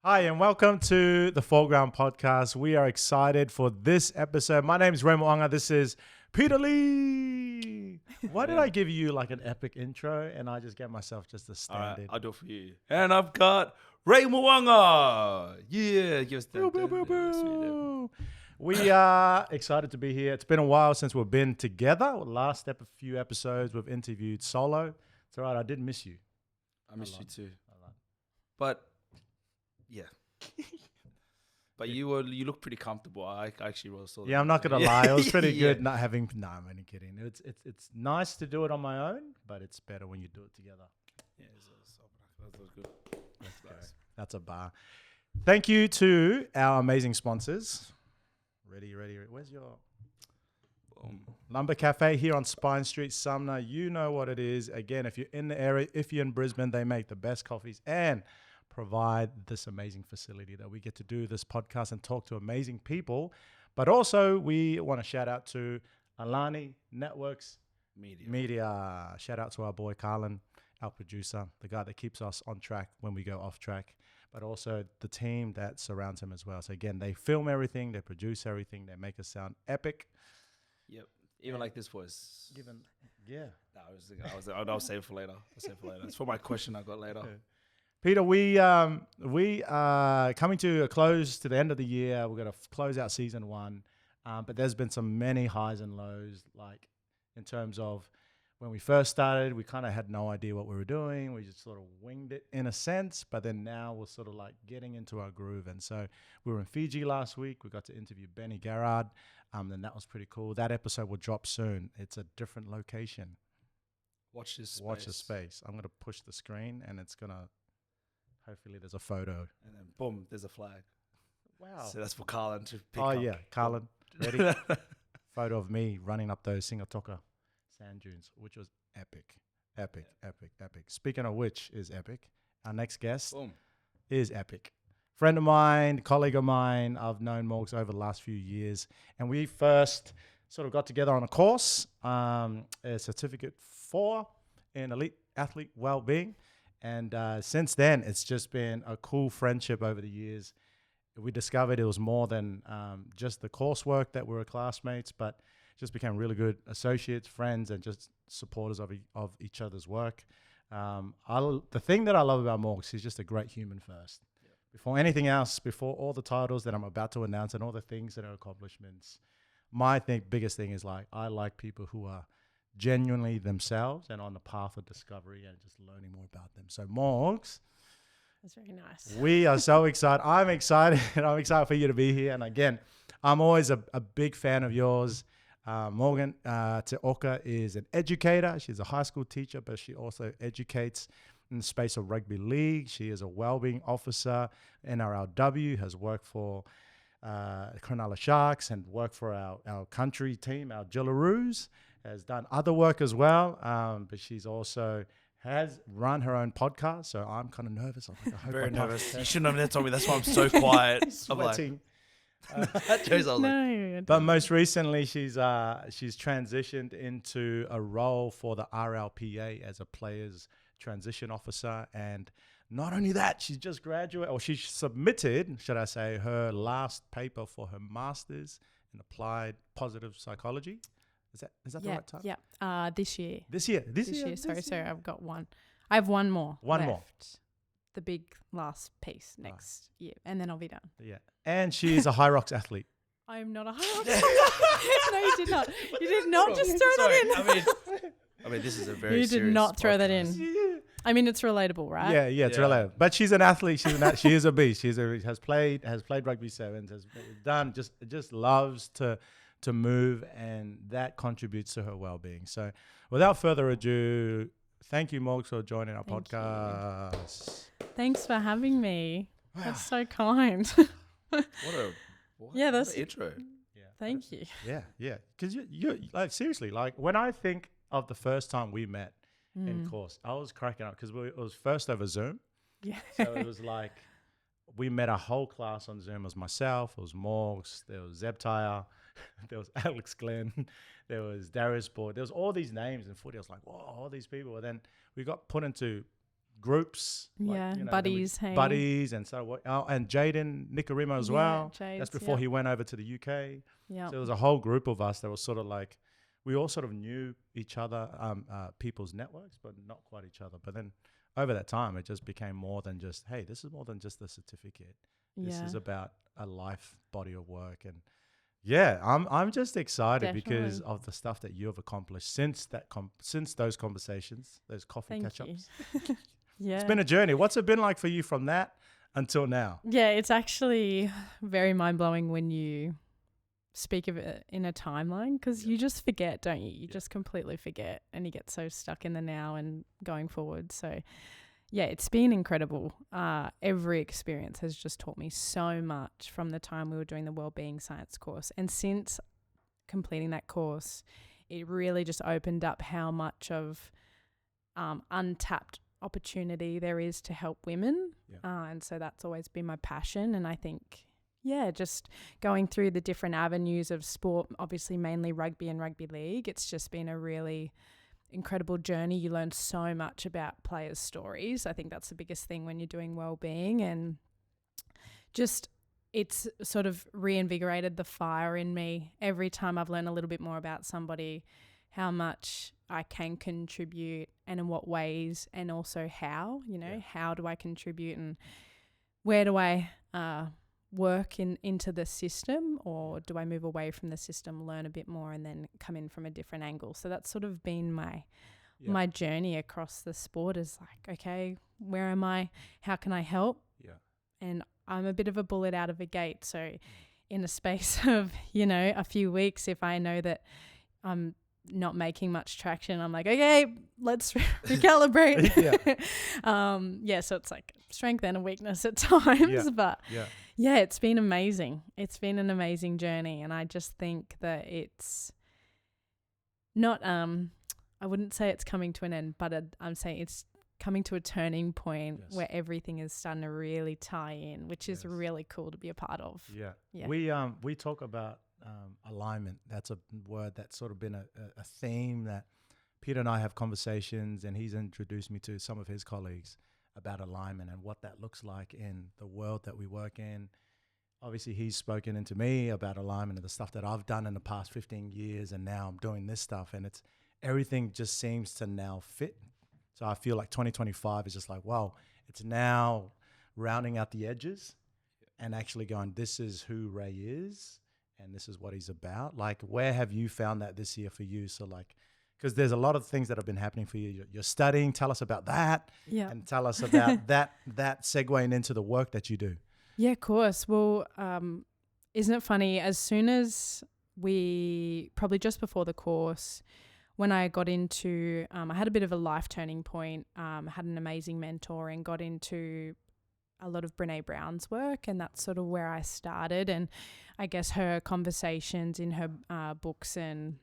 Hi, and welcome to the Foreground Podcast. We are excited for this episode. My name is Moaga. This is Peter Lee. Why did I give you like an epic intro and I just get myself just a standard? Alright, I'll do it for you. And I've got Ray Moaga. Yeah, give us that. Boo, boo, boo, boo. We are excited to be here. It's been a while since we've been together. Few episodes we've interviewed solo. It's all right. I did miss you. I missed you too. But yeah. But you look pretty comfortable. I actually really saw that. Yeah, I'm not gonna lie. It was pretty good not having. No, I'm only kidding. It's nice to do it on my own, but it's better when you do it together. Yeah, that was good. That's a bar. Thank you to our amazing sponsors. Ready. Where's your Lumbr Café here on Spine Street, Sumner? You know what it is. Again, if you're in the area, if you're in Brisbane, they make the best coffees and provide this amazing facility that we get to do this podcast and talk to amazing people. But also, we want to shout out to Alani Networks Media. Shout out to our boy Carlin, our producer, the guy that keeps us on track when we go off track, but also the team that surrounds him as well. So again, they film everything, they produce everything, they make us sound epic. Yep. Even like this voice. Yeah. No, I'll save it for later. It's for my question I got later. Peter, we are coming to a close to the end of the year. We're going to close out season 1, but there's been many highs and lows. Like in terms of when we first started, we kind of had no idea what we were doing. We just sort of winged it in a sense, but then now we're sort of like getting into our groove. And so we were in Fiji last week. We got to interview Benny Garrard, and that was pretty cool. That episode will drop soon. It's a different location. Watch this space. I'm going to push the screen, and it's going to... Hopefully there's a photo. And then boom, there's a flag. Wow. So that's for Carlin to pick up. up. Oh, yeah. Carlin, ready? Photo of me running up those Singatoka sand dunes, which was epic. Epic. Speaking of which is epic, our next guest is epic. Friend of mine, colleague of mine, I've known Morgs over the last few years. And we first sort of got together on a course, a certificate 4 in elite athlete well-being. And since then, it's just been a cool friendship over the years. We discovered it was more than just the coursework that we were classmates, but just became really good associates, friends, and just supporters of each other's work. The thing that I love about Morgs, he's just a great human first. Yeah. Before anything else, before all the titles that I'm about to announce and all the things that are accomplishments, my biggest thing is I like people who are genuinely themselves and on the path of discovery and just learning more about them. So Morgs, that's very nice. We are so excited. I'm excited. I'm excited for you to be here. And again, I'm always a big fan of yours. Morgan Te Oka is an educator. She's a high school teacher, but she also educates in the space of rugby league. She is a wellbeing officer. NRLW, has worked for Cronulla Sharks and worked for our country team, our Jillaroos. Has done other work as well, but she's also has run her own podcast. So I'm kind of nervous. I'm like, I hope very nervous. You shouldn't have told me. That's why I'm so quiet. Sweating. But most recently, she's transitioned into a role for the RLPA as a players transition officer. And not only that, she's just graduated, or she submitted, should I say, her last paper for her master's in applied positive psychology. Is that the right time? Yeah. This year. This year. Sorry. I've got one. I have one more. More. The big last piece next year, and then I'll be done. Yeah. And she's a hyrox athlete. I am not a hyrox athlete. No, you did not. You did not just throw that in. I mean, this is a very. You serious did not throw podcast. that in. I mean, it's relatable, right? Yeah, it's relatable. But she's an athlete. She is a beast. Has played rugby sevens. Has done just loves to move, and that contributes to her well-being. So without further ado, thank you, Morgs, for joining our podcast. Thanks for having me. Wow. That's so kind. What that's an intro. Yeah. Thank you. Yeah. Because you like, seriously, like when I think of the first time we met in course, I was cracking up because it was first over Zoom. Yeah. So it was like we met a whole class on Zoom. It was myself, it was Morgs, there was Zeb Tyre, there was Alex Glenn, there was Darius Boyd, there was all these names in footy. I was like, whoa, all these people. And then we got put into groups. Buddies. Buddies, and so and Jaden Nicarimo as well. That's before he went over to the UK. Yeah. So there was a whole group of us that was sort of like, we all sort of knew each other, people's networks, but not quite each other. But then over that time, it just became more than just, hey, this is more than just a certificate. This is about a life body of work. And yeah, I'm just excited because of the stuff that you have accomplished since those conversations, those coffee catch-ups. Yeah. It's been a journey. What's it been like for you from that until now? Yeah, it's actually very mind-blowing when you speak of it in a timeline, because you just forget, don't you? You just completely forget, and you get so stuck in the now and going forward. So yeah, it's been incredible. Every experience has just taught me so much from the time we were doing the wellbeing science course. And since completing that course, it really just opened up how much of untapped opportunity there is to help women. And so that's always been my passion. And I think, just going through the different avenues of sport, obviously mainly rugby and rugby league, it's just been a really incredible journey. You learn so much about players' stories. I think that's the biggest thing when you're doing wellbeing, and just it's sort of reinvigorated the fire in me every time I've learned a little bit more about somebody, how much I can contribute and in what ways, and also how, how do I contribute and where do I work into the system, or do I move away from the system, learn a bit more, and then come in from a different angle? So that's sort of been my journey across the sport, is like, okay, where am I? How can I help? And I'm a bit of a bullet out of a gate. So in a space of, a few weeks, if I know that I'm not making much traction, I'm like, okay, let's recalibrate. So it's like strength and a weakness at times, but it's been amazing. It's been an amazing journey, and I just think that it's not I wouldn't say it's coming to an end, but I'm saying it's coming to a turning point where everything is starting to really tie in, which is really cool to be a part of. We talk about alignment. That's a word that's sort of been a theme that Peter and I have conversations, and he's introduced me to some of his colleagues about alignment and what that looks like in the world that we work in. Obviously, he's spoken into me about alignment and the stuff that I've done in the past 15 years, and now I'm doing this stuff, and it's everything just seems to now fit. So I feel like 2025 is just like, wow, it's now rounding out the edges and actually going, this is who Ray is, and this is what he's about. Like, where have you found that this year for you? So like, because there's a lot of things that have been happening for you. You're studying. Tell us about that. And tell us about that segueing into the work that you do. Yeah, of course. Well, isn't it funny? As soon as probably just before the course, when I got into, I had a bit of a life turning point, had an amazing mentor, and got into a lot of Brene Brown's work, and that's sort of where I started. And I guess her conversations in her books and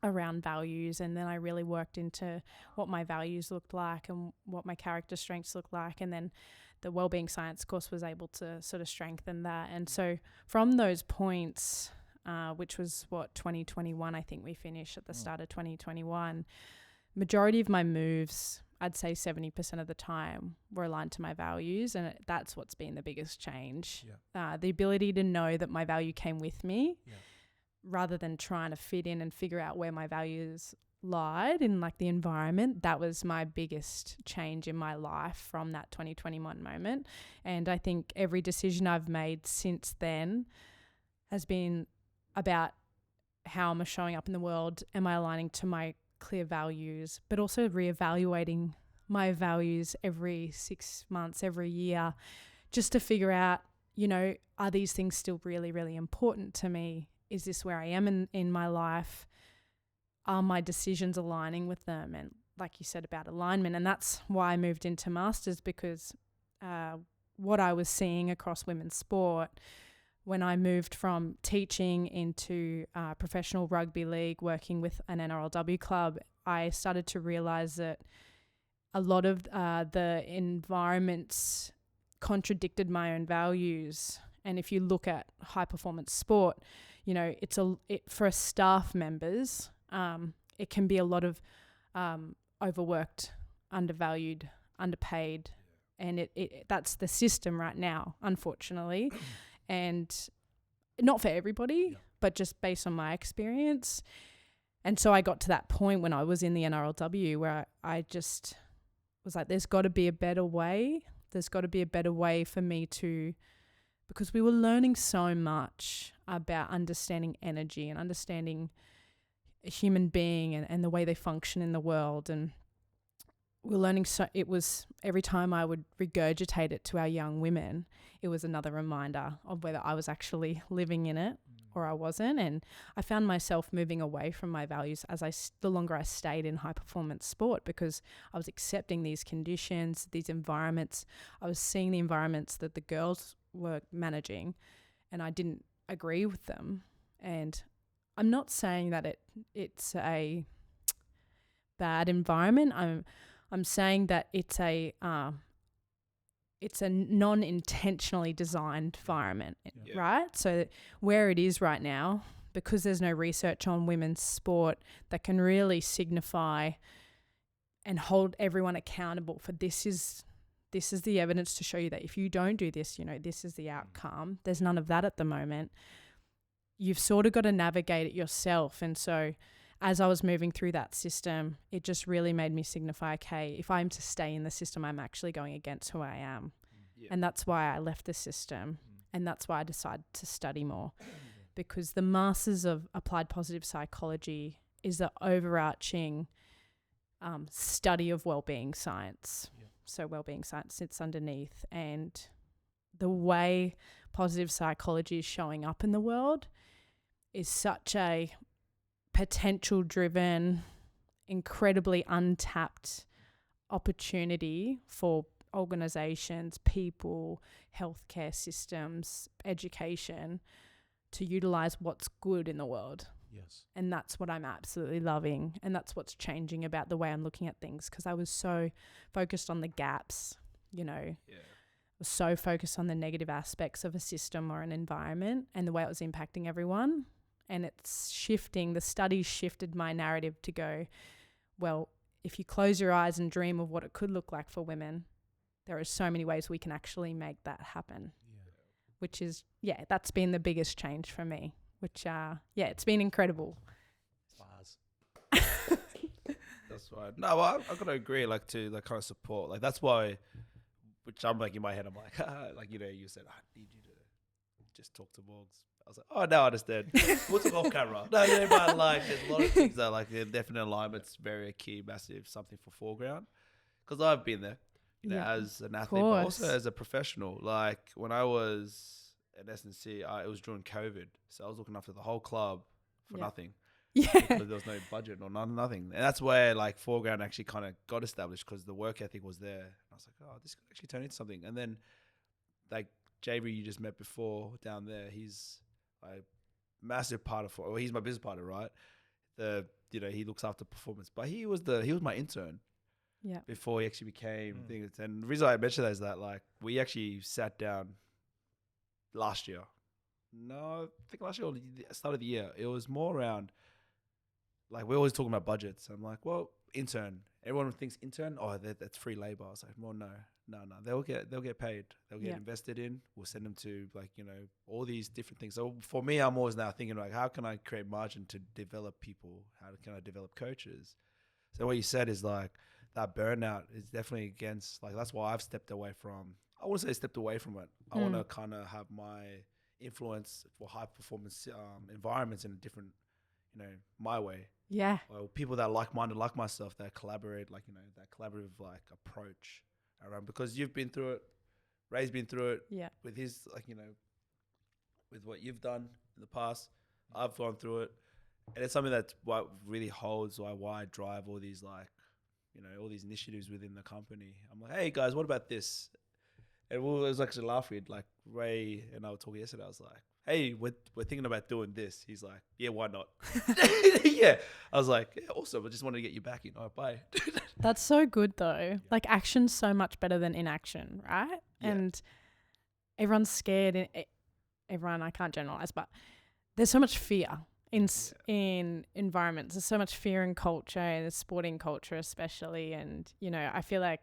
around values, and then I really worked into what my values looked like and what my character strengths looked like, and then the wellbeing science course was able to sort of strengthen that. And so from those points, which was 2021, I think we finished at the start of 2021, majority of my moves, I'd say 70% of the time, were aligned to my values, and that's what's been the biggest change. The ability to know that my value came with me, rather than trying to fit in and figure out where my values lied in like the environment. That was my biggest change in my life from that 2021 moment. And I think every decision I've made since then has been about how am I showing up in the world? Am I aligning to my clear values? But also reevaluating my values every 6 months, every year, just to figure out, are these things still really, really important to me? Is this where I am in my life? Are my decisions aligning with them? And like you said about alignment, and that's why I moved into masters, because what I was seeing across women's sport when I moved from teaching into professional rugby league, working with an NRLW club, I started to realize that a lot of the environments contradicted my own values. And if you look at high performance sport, for staff members, it can be a lot of overworked, undervalued underpaid. And that's the system right now, unfortunately. And not for everybody, but just based on my experience. And so I got to that point when I was in the NRLW where I just was like, there's got to be a better way. There's got to be a better way for me to, because we were learning so much about understanding energy and understanding a human being and the way they function in the world. And we were learning, so it was every time I would regurgitate it to our young women, it was another reminder of whether I was actually living in it or I wasn't. And I found myself moving away from my values as the longer I stayed in high performance sport, because I was accepting these conditions, these environments. I was seeing the environments that the girls were managing and I didn't agree with them. And I'm not saying that it's a bad environment. I'm saying that it's a non-intentionally designed environment, right? So where it is right now, because there's no research on women's sport that can really signify and hold everyone accountable for this is the evidence to show you that if you don't do this, this is the outcome. There's none of that at the moment. You've sort of got to navigate it yourself. And so as I was moving through that system, it just really made me signify, okay, if I'm to stay in the system, I'm actually going against who I am. Yeah. And that's why I left the system. And that's why I decided to study more. Because the Masters of Applied Positive Psychology is the overarching study of wellbeing science. Yeah. So wellbeing science sits underneath. And the way positive psychology is showing up in the world is such a potential-driven, incredibly untapped opportunity for organizations, people, healthcare systems, education to utilize what's good in the world. Yes. And that's what I'm absolutely loving. And that's what's changing about the way I'm looking at things, because I was so focused on the gaps, I was so focused on the negative aspects of a system or an environment and the way it was impacting everyone. And it's shifting, the studies shifted my narrative to go, well, if you close your eyes and dream of what it could look like for women, there are so many ways we can actually make that happen, which is, that's been the biggest change for me, which, it's been incredible. That's right. No, well, I've got to agree, to kind of support. That's why, which I'm in my head, I'm like, you said, I need you to just talk to Morgs. I was like, oh, now I understand. We'll talk off camera. No, but there's a lot of things that the definite alignment's very key, massive, something for Foreground. Because I've been there, as an athlete, but also as a professional. When I was at S&C, it was during COVID. So I was looking after the whole club for nothing. Yeah. Because there was no budget or nothing. And that's where Foreground actually kind of got established, because the work ethic was there. And I was like, oh, this could actually turn into something. And then JB you just met before down there, he's a massive part of, he's my business partner, right? He looks after performance, but he was my intern. Yeah. Before he actually became things. And the reason I mention that is that we actually sat down last year. No, I think last year or the start of the year. It was more around we're always talking about budgets. I'm like, well, intern. Everyone thinks intern, that's free labor. I was like, well, no. They'll get paid. They'll get invested in. We'll send them to all these different things. So for me, I'm always now thinking how can I create margin to develop people? How can I develop coaches? So what you said is that burnout is definitely against, that's why I've stepped away from, I wouldn't say stepped away from it. I want to kind of have my influence for high performance environments in a different, my way. Yeah. Or people that are like-minded, like myself, that collaborate, that collaborative approach around, because you've been through it, Ray's been through it. Yeah. With his with what you've done in the past, I've gone through it, and it's something that's what really holds why I drive all these all these initiatives within the company. I'm like, hey guys, what about this? And it was actually laughing. Ray and I were talking yesterday. I was like, hey, we're thinking about doing this. He's like, yeah, why not? Yeah. I was like, yeah, awesome. I just wanted to get you back in. All right, bye. That's so good though. Action's so much better than inaction, right? Yeah. And everyone's scared. Everyone, I can't generalize, but there's so much fear in environments. There's so much fear in culture, in the sporting culture especially. And, I feel like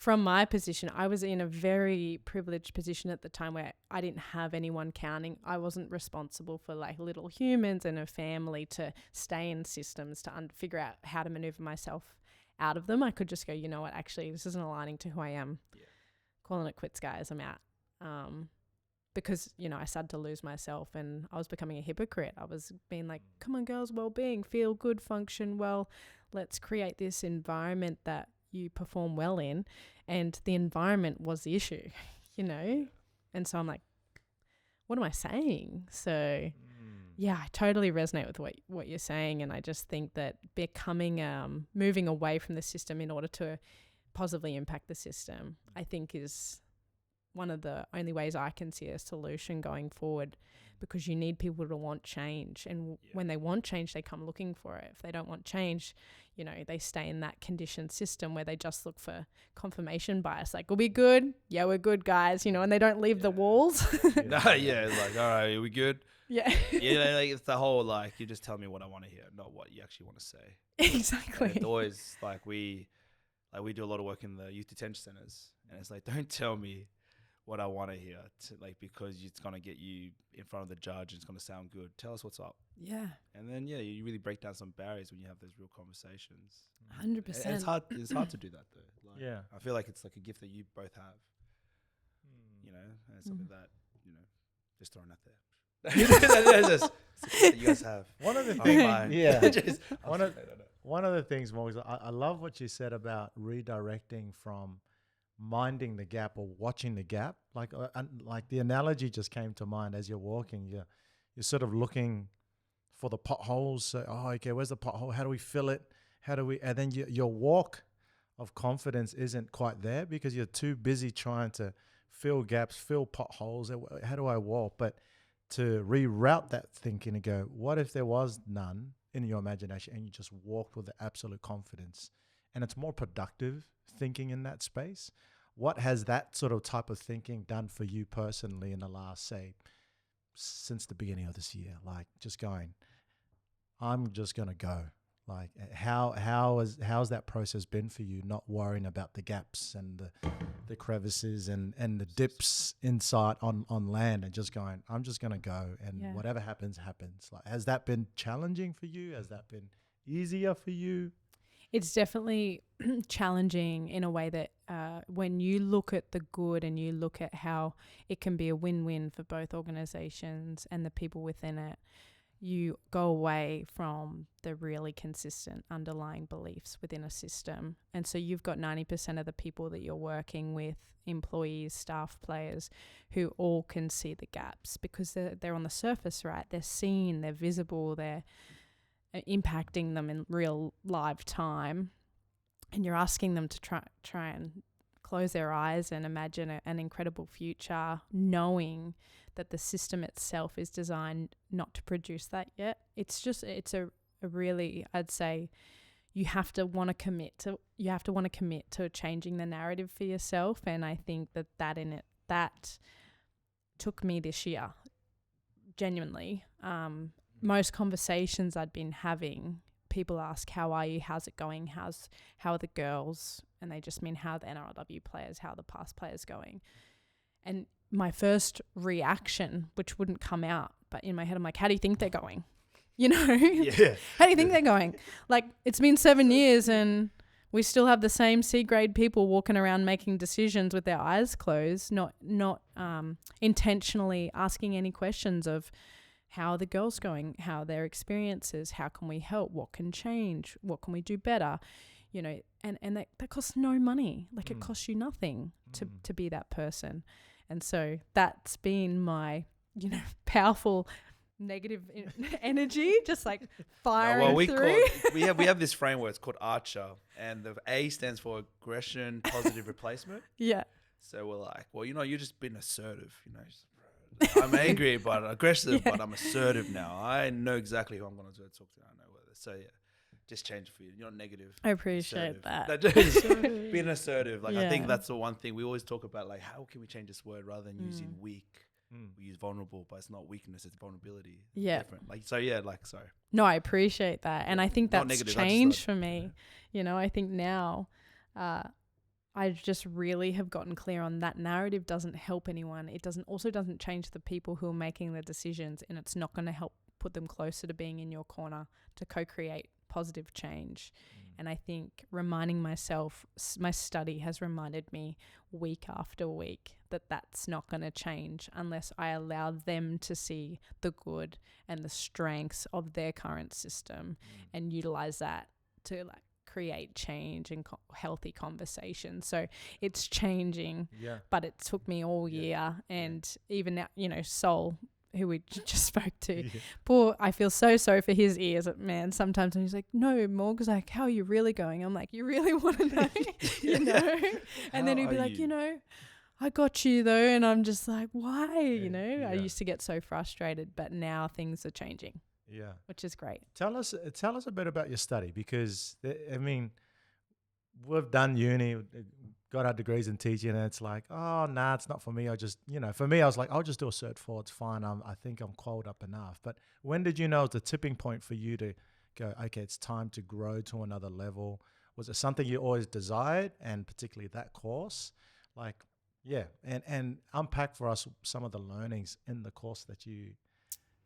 from my position, I was in a very privileged position at the time where I didn't have anyone counting. I wasn't responsible for like little humans and a family to stay in systems to figure out how to maneuver myself out of them. I could just go, you know what, actually, this isn't aligning to who I am. Yeah. Calling it quits, guys. I'm out. Because, you know, I started to lose myself and I was becoming a hypocrite. I was being like, come on, girls, well-being, feel good, function well. Let's create this environment that you perform well in, and the environment was the issue, you know? And so I'm like, what am I saying? So yeah, I totally resonate with what you're saying, and I just think that becoming moving away from the system in order to positively impact the system, I think is one of the only ways I can see a solution going forward, because you need people to want change, and when they want change, they come looking for it. If they don't want change, you know, they stay in that conditioned system where they just look for confirmation bias, like, we'll be good, yeah, we're good, guys, you know, and they don't leave the walls. It's like, all right, are we good? Yeah. Like it's the whole, like, you just tell me what I want to hear, not what you actually want to say. Exactly. And it's always like we do a lot of work in the youth detention centers, and it's like, don't tell me what I want to hear, because it's going to get you in front of the judge and it's going to sound good. Tell us what's up. Yeah. And then, you really break down some barriers when you have those real conversations. 100%. And it's hard to do that, though. Like, I feel like it's like a gift that you both have, you know, and it's something that, you know, just throwing out there. That you guys have. One of the things, one of the things, Moaga, I love what you said about redirecting from minding the gap or watching the gap. Like the analogy just came to mind as you're walking. You're sort of looking for the potholes. So, okay, where's the pothole? How do we fill it? And then your walk of confidence isn't quite there because you're too busy trying to fill gaps, fill potholes. How do I walk? But to reroute that thinking and go, what if there was none in your imagination and you just walked with the absolute confidence? And it's more productive thinking in that space. What has that sort of type of thinking done for you personally in the last, say, since the beginning of this year? Like, just going, I'm just going to go. Like, how's that process been for you, not worrying about the gaps and the crevices and the dips inside on land, and just going, I'm just going to go, and whatever happens, happens. Like, has that been challenging for you? Has that been easier for you? It's definitely challenging in a way that when you look at the good and you look at how it can be a win-win for both organizations and the people within it, you go away from the really consistent underlying beliefs within a system. And so you've got 90% of the people that you're working with, employees, staff, players, who all can see the gaps because they're on the surface, right? They're seen, they're visible, they're impacting them in real live time. And you're asking them to try and close their eyes and imagine an incredible future, knowing that the system itself is designed not to produce that yet. It's a really, I'd say, you have to want to commit to changing the narrative for yourself. And I think that took me this year, genuinely. Most conversations I'd been having, people ask, how are you? How's it going? How are the girls? And they just mean how are the NRLW players, how are the past players going? And my first reaction, which wouldn't come out, but in my head, I'm like, how do you think they're going? You know? Yeah. How do you think they're going? Like, it's been 7 years and we still have the same C-grade people walking around making decisions with their eyes closed, not intentionally asking any questions of how are the girls going, how are their experiences, how can we help, what can change, what can we do better, you know, and that costs no money. Like, it costs you nothing to be that person. And so that's been my, you know, powerful negative energy, just like firing through. We have this framework. It's called Archer, and the A stands for aggression, positive replacement. Yeah. So we're like, well, you know, you're just being assertive. You know, I'm angry but aggressive, but I'm assertive now. I know exactly who I'm going to talk to. I know whether. So yeah, just change it for you. You're not negative. I appreciate that. Just being assertive. Like, I think that's the one thing we always talk about. Like, how can we change this word rather than using weak? We use vulnerable, but it's not weakness, it's vulnerability. Yeah. Different. Like, so yeah, like, sorry. No, I appreciate that. And I think that's negative, changed for me. You know, I think now I just really have gotten clear on that narrative doesn't help anyone. It doesn't change the people who are making the decisions, and it's not going to help put them closer to being in your corner to co-create positive change. And I think reminding myself, my study has reminded me week after week that that's not going to change unless I allow them to see the good and the strengths of their current system and utilize that to like create change and healthy conversation. So it's changing, but it took me all year. And even now, you know, Sol, who we just spoke to, poor, I feel so sorry for his ears, man. Sometimes when he's like, no, Morg's like, how are you really going? I'm like, you really want to know, you know? And then he'd be like, you know, I got you though. And I'm just like, why? You know, I used to get so frustrated, but now things are changing. Yeah, which is great. Tell us a bit about your study, because I mean, we've done uni, got our degrees in teaching, and it's like, oh, nah, it's not for me. I just, you know, for me, I was like, I'll just do a Cert 4. It's fine. I think I'm qualified up enough. But when did you know it was the tipping point for you to go, okay, it's time to grow to another level? Was it something you always desired, and particularly that course? Like, yeah, and unpack for us some of the learnings in the course that you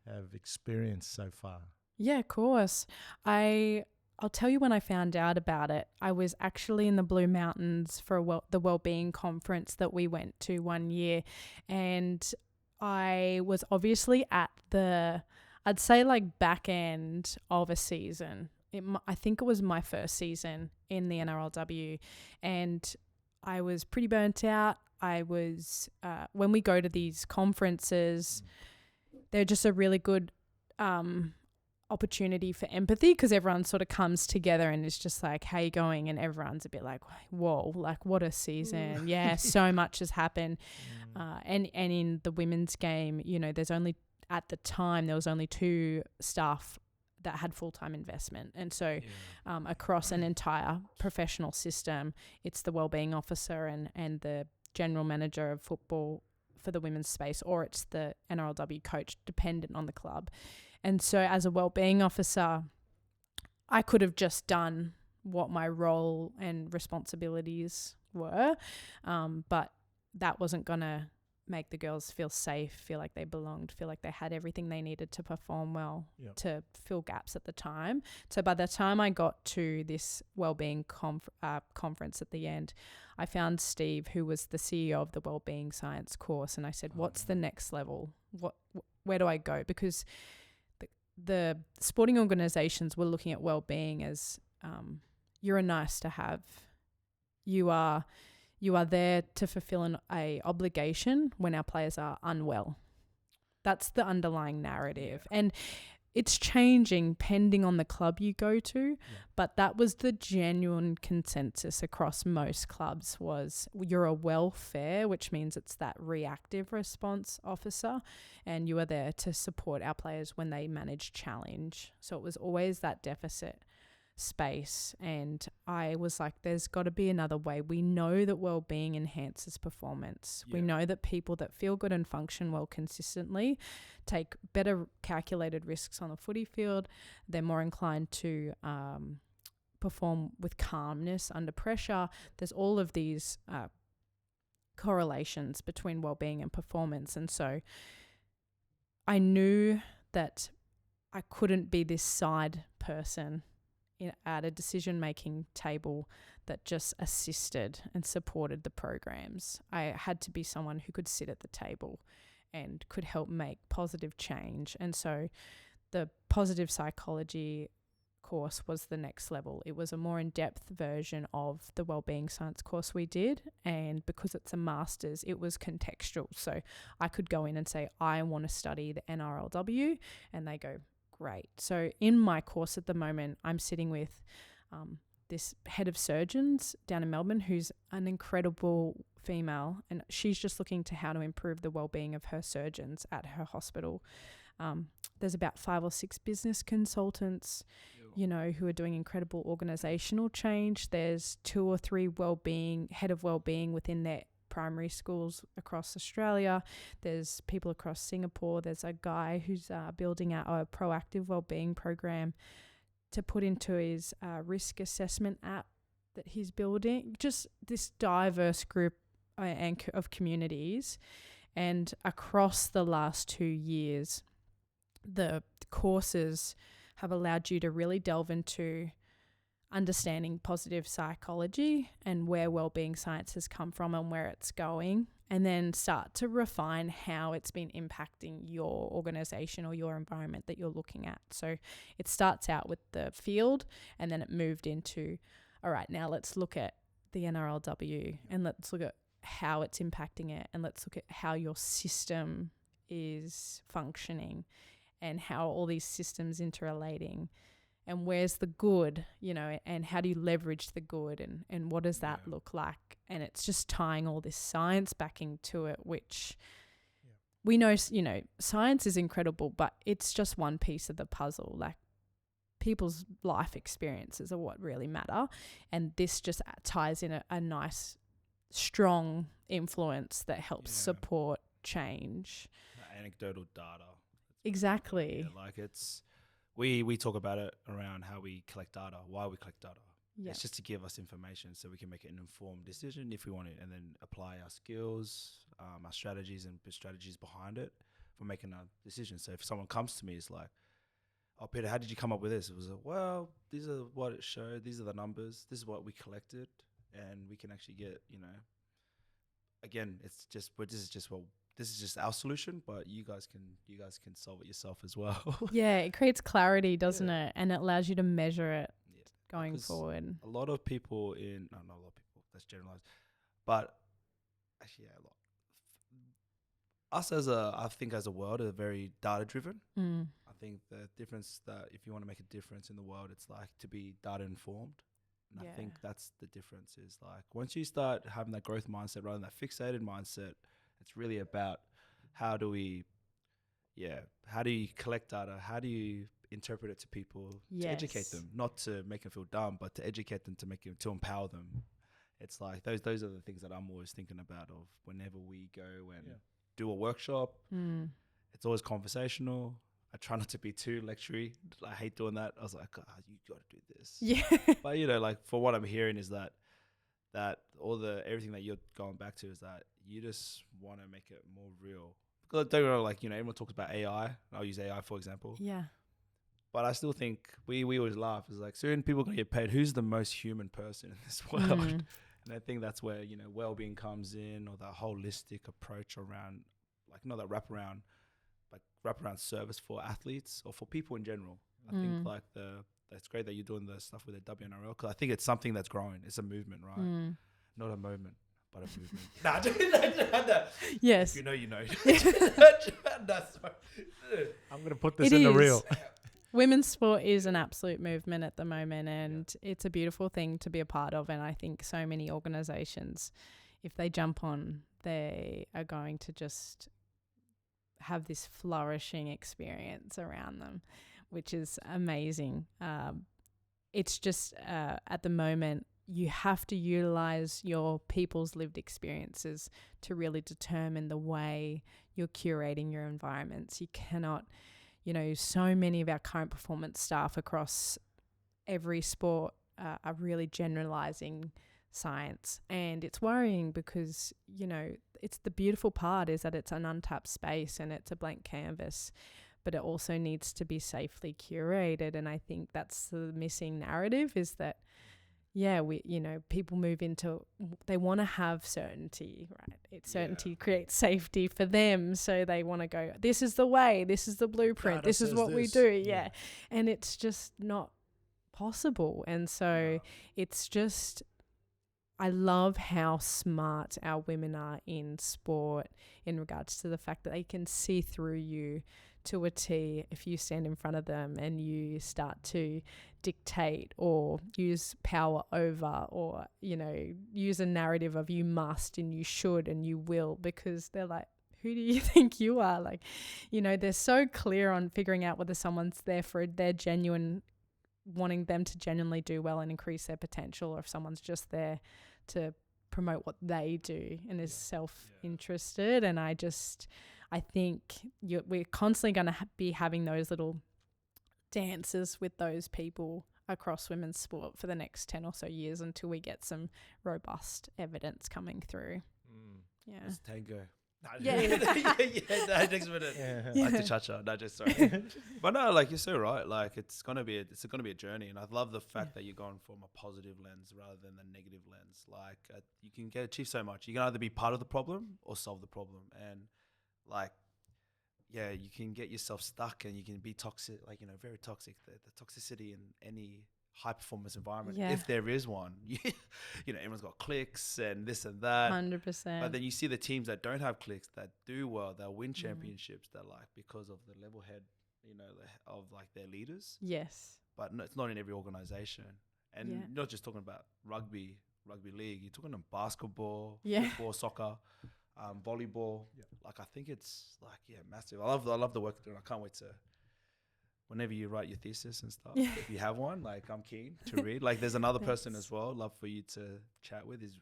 have experienced so far. Yeah, of course. I'll tell you when I found out about it. I was actually in the Blue Mountains for the Wellbeing Conference that we went to one year, and I was obviously at I'd say like back end of a season. I think it was my first season in the NRLW, and I was pretty burnt out. I was, when we go to these conferences, they're just a really good opportunity for empathy, because everyone sort of comes together and it's just like, how you going? And everyone's a bit like, whoa, like what a season. Yeah, so much has happened. And in the women's game, you know, at the time there was only 2 staff that had full-time investment. And so across an entire professional system, it's the wellbeing officer and the general manager of football for the women's space, or it's the NRLW coach, dependent on the club. And so as a wellbeing officer, I could have just done what my role and responsibilities were, but that wasn't going to make the girls feel safe, feel like they belonged, feel like they had everything they needed to perform well, to fill gaps at the time. So by the time I got to this wellbeing conference at the end, I found Steve, who was the CEO of the Wellbeing Science course, and I said, what's the next level? Where do I go? Because the sporting organisations were looking at wellbeing as you're a nice to have. You are there to fulfill a obligation when our players are unwell. That's the underlying narrative. And it's changing pending on the club you go to, but that was the genuine consensus across most clubs, was you're a welfare, which means it's that reactive response officer, and you are there to support our players when they manage challenge. So it was always that deficit space, and I was like, there's got to be another way. We know that well-being enhances performance. We know that people that feel good and function well consistently take better calculated risks on the footy field. They're more inclined to perform with calmness under pressure. There's all of these correlations between well-being and performance, and so I knew that I couldn't be this side person at a decision-making table that just assisted and supported the programs. I had to be someone who could sit at the table and could help make positive change. And so the positive psychology course was the next level. It was a more in-depth version of the wellbeing science course we did, and because it's a master's, it was contextual. So I could go in and say, I want to study the NRLW, and they go, great. So in my course at the moment, I'm sitting with this head of surgeons down in Melbourne, who's an incredible female, and she's just looking to how to improve the well-being of her surgeons at her hospital. There's about 5 or 6 business consultants, you know, who are doing incredible organizational change. There's 2 or 3 head of well-being within their primary schools across Australia. There's people across Singapore. There's a guy who's building out a proactive wellbeing program to put into his risk assessment app that he's building, just this diverse group of communities. And across the last 2 years, the courses have allowed you to really delve into understanding positive psychology and where wellbeing science has come from and where it's going, and then start to refine how it's been impacting your organization or your environment that you're looking at. So it starts out with the field, and then it moved into, all right, now let's look at the NRLW and let's look at how it's impacting it, and let's look at how your system is functioning and how all these systems interrelating, and where's the good, and how do you leverage the good, and what does that look like? And it's just tying all this science backing to it, which we know, science is incredible, but it's just one piece of the puzzle. Like, people's life experiences are what really matter, and this just ties in a nice, strong influence that helps support change. Anecdotal data. Exactly. Like we talk about it around how we collect data, why we collect data. Yeah. It's just to give us information so we can make an informed decision if we want it, and then apply our skills, our strategies and strategies behind it for making a decision. So if someone comes to me, it's like, oh, Peter, how did you come up with this? It was like, well, these are what it showed. These are the numbers. This is what we collected, and we can actually get, again, this is just our solution, but you guys can solve it yourself as well. Yeah, it creates clarity, doesn't it? And it allows you to measure it going forward. A lot of people not a lot of people, that's generalized, but actually, a lot. Us I think as a world are very data driven. I think the difference that if you want to make a difference in the world, it's like to be data informed. And I think that's the difference, is like once you start having that growth mindset rather than that fixated mindset, it's really about how do you collect data? How do you interpret it to people to educate them, not to make them feel dumb, but to educate them, to empower them. It's like those are the things that I'm always thinking about of whenever we go and do a workshop. It's always conversational. I try not to be too lectury. I hate doing that. I was like, oh, you got to do this. Yeah. But like for what I'm hearing is that everything that you're going back to is that you just want to make it more real. Because don't know, everyone talks about AI. I'll use AI for example. Yeah. But I still think we always laugh. It's like soon people are going to get paid. Who's the most human person in this world? And I think that's where, well-being comes in, or that holistic approach around, not that wraparound, but wraparound service for athletes or for people in general. I think that's great that you're doing the stuff with the WNRL, because I think it's something that's growing. It's a movement, right? Not a moment, but a movement. Nah, yes. You know. I'm going to put this in the reel. Women's sport is an absolute movement at the moment, and it's a beautiful thing to be a part of. And I think so many organizations, if they jump on, they are going to just have this flourishing experience around them, which is amazing. It's just at the moment, you have to utilize your people's lived experiences to really determine the way you're curating your environments. You cannot, so many of our current performance staff across every sport are really generalizing science, and it's worrying because, it's the beautiful part is that it's an untapped space and it's a blank canvas, but it also needs to be safely curated. And I think that's the missing narrative, is that people move into, they want to have certainty, right? Certainty creates safety for them. So they want to go, this is the way, this is the blueprint, this is what we do. Yeah. And it's just not possible. And so it's just, I love how smart our women are in sport in regards to the fact that they can see through you to a T if you stand in front of them and you start to dictate or use power over, or, use a narrative of you must and you should and you will, because they're like, who do you think you are? They're so clear on figuring out whether someone's there for their genuine, wanting them to genuinely do well and increase their potential, or if someone's just there to promote what they do and is self-interested. And I think we're constantly going to be having those little dances with those people across women's sport for the next 10 or so years until we get some robust evidence coming through. Yeah. It's tango. Yeah. No, next minute. Like the cha-cha. No, just sorry. But no, like you're so right. Like it's gonna be a journey, and I love the fact that you're going from a positive lens rather than the negative lens. Like you can achieve so much. You can either be part of the problem or solve the problem, and like yeah, you can get yourself stuck, and you can be toxic, like very toxic. The toxicity in any high performance environment, if there is one, everyone's got clicks and this and that. 100%. But then you see the teams that don't have clicks that do well, they'll win championships. That like because of the level head, of like their leaders. Yes. But no, it's not in every organization, and you're not just talking about rugby league. You're talking about basketball, football, soccer, volleyball. Yeah. Like I think it's like massive. I love the work they're doing. I can't wait to. Whenever you write your thesis and stuff, if you have one, like I'm keen to read. Like there's another person as well, love for you to chat with. His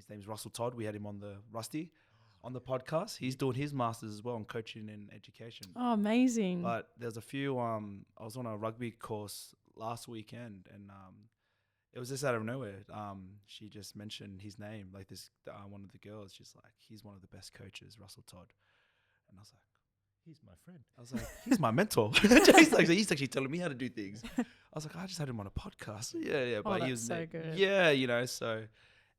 name's Russell Todd. We had him on the podcast. He's doing his masters as well in coaching and education. Oh, amazing! But there's a few. I was on a rugby course last weekend, and it was just out of nowhere. She just mentioned his name, like this one of the girls. She's like, he's one of the best coaches, Russell Todd, and I was like. He's my friend. I was like, he's my mentor. He's actually telling me how to do things. I was like, I just had him on a podcast. Yeah. But that's he was so good. Yeah, so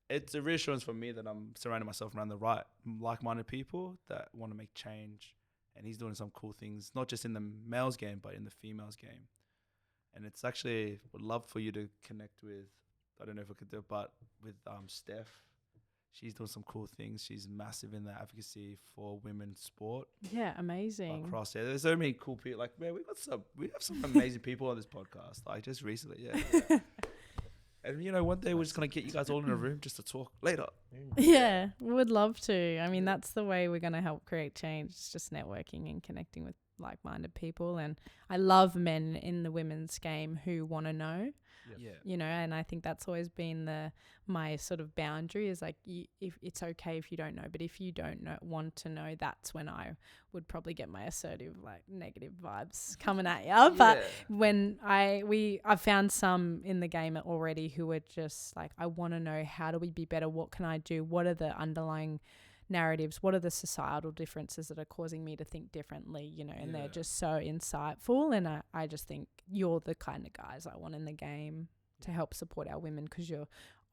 it's a reassurance for me that I'm surrounding myself around the right like-minded people that want to make change. And he's doing some cool things, not just in the males game, but in the females game. And it's actually, would love for you to connect with, I don't know if I could do it, but with Steph. She's doing some cool things. She's massive in the advocacy for women's sport. Yeah, amazing. Across there. There's so many cool people. Like, man, we have some amazing people on this podcast. Like, just recently, yeah. And, one day we're just going to get you guys all in a room just to talk later. Yeah, we would love to. I mean, that's the way we're going to help create change. It's just networking and connecting with like-minded people. And I love men in the women's game who want to know. Yeah. And I think that's always been my sort of boundary is like, if it's okay if you don't know, but if you don't want to know, that's when I would probably get my assertive, like negative vibes coming at you. But when I've found some in the game already who are just like, I want to know, how do we be better? What can I do? What are the underlying narratives? What are the societal differences that are causing me to think differently, and they're just so insightful. And I just think you're the kind of guys I want in the game to help support our women, because you're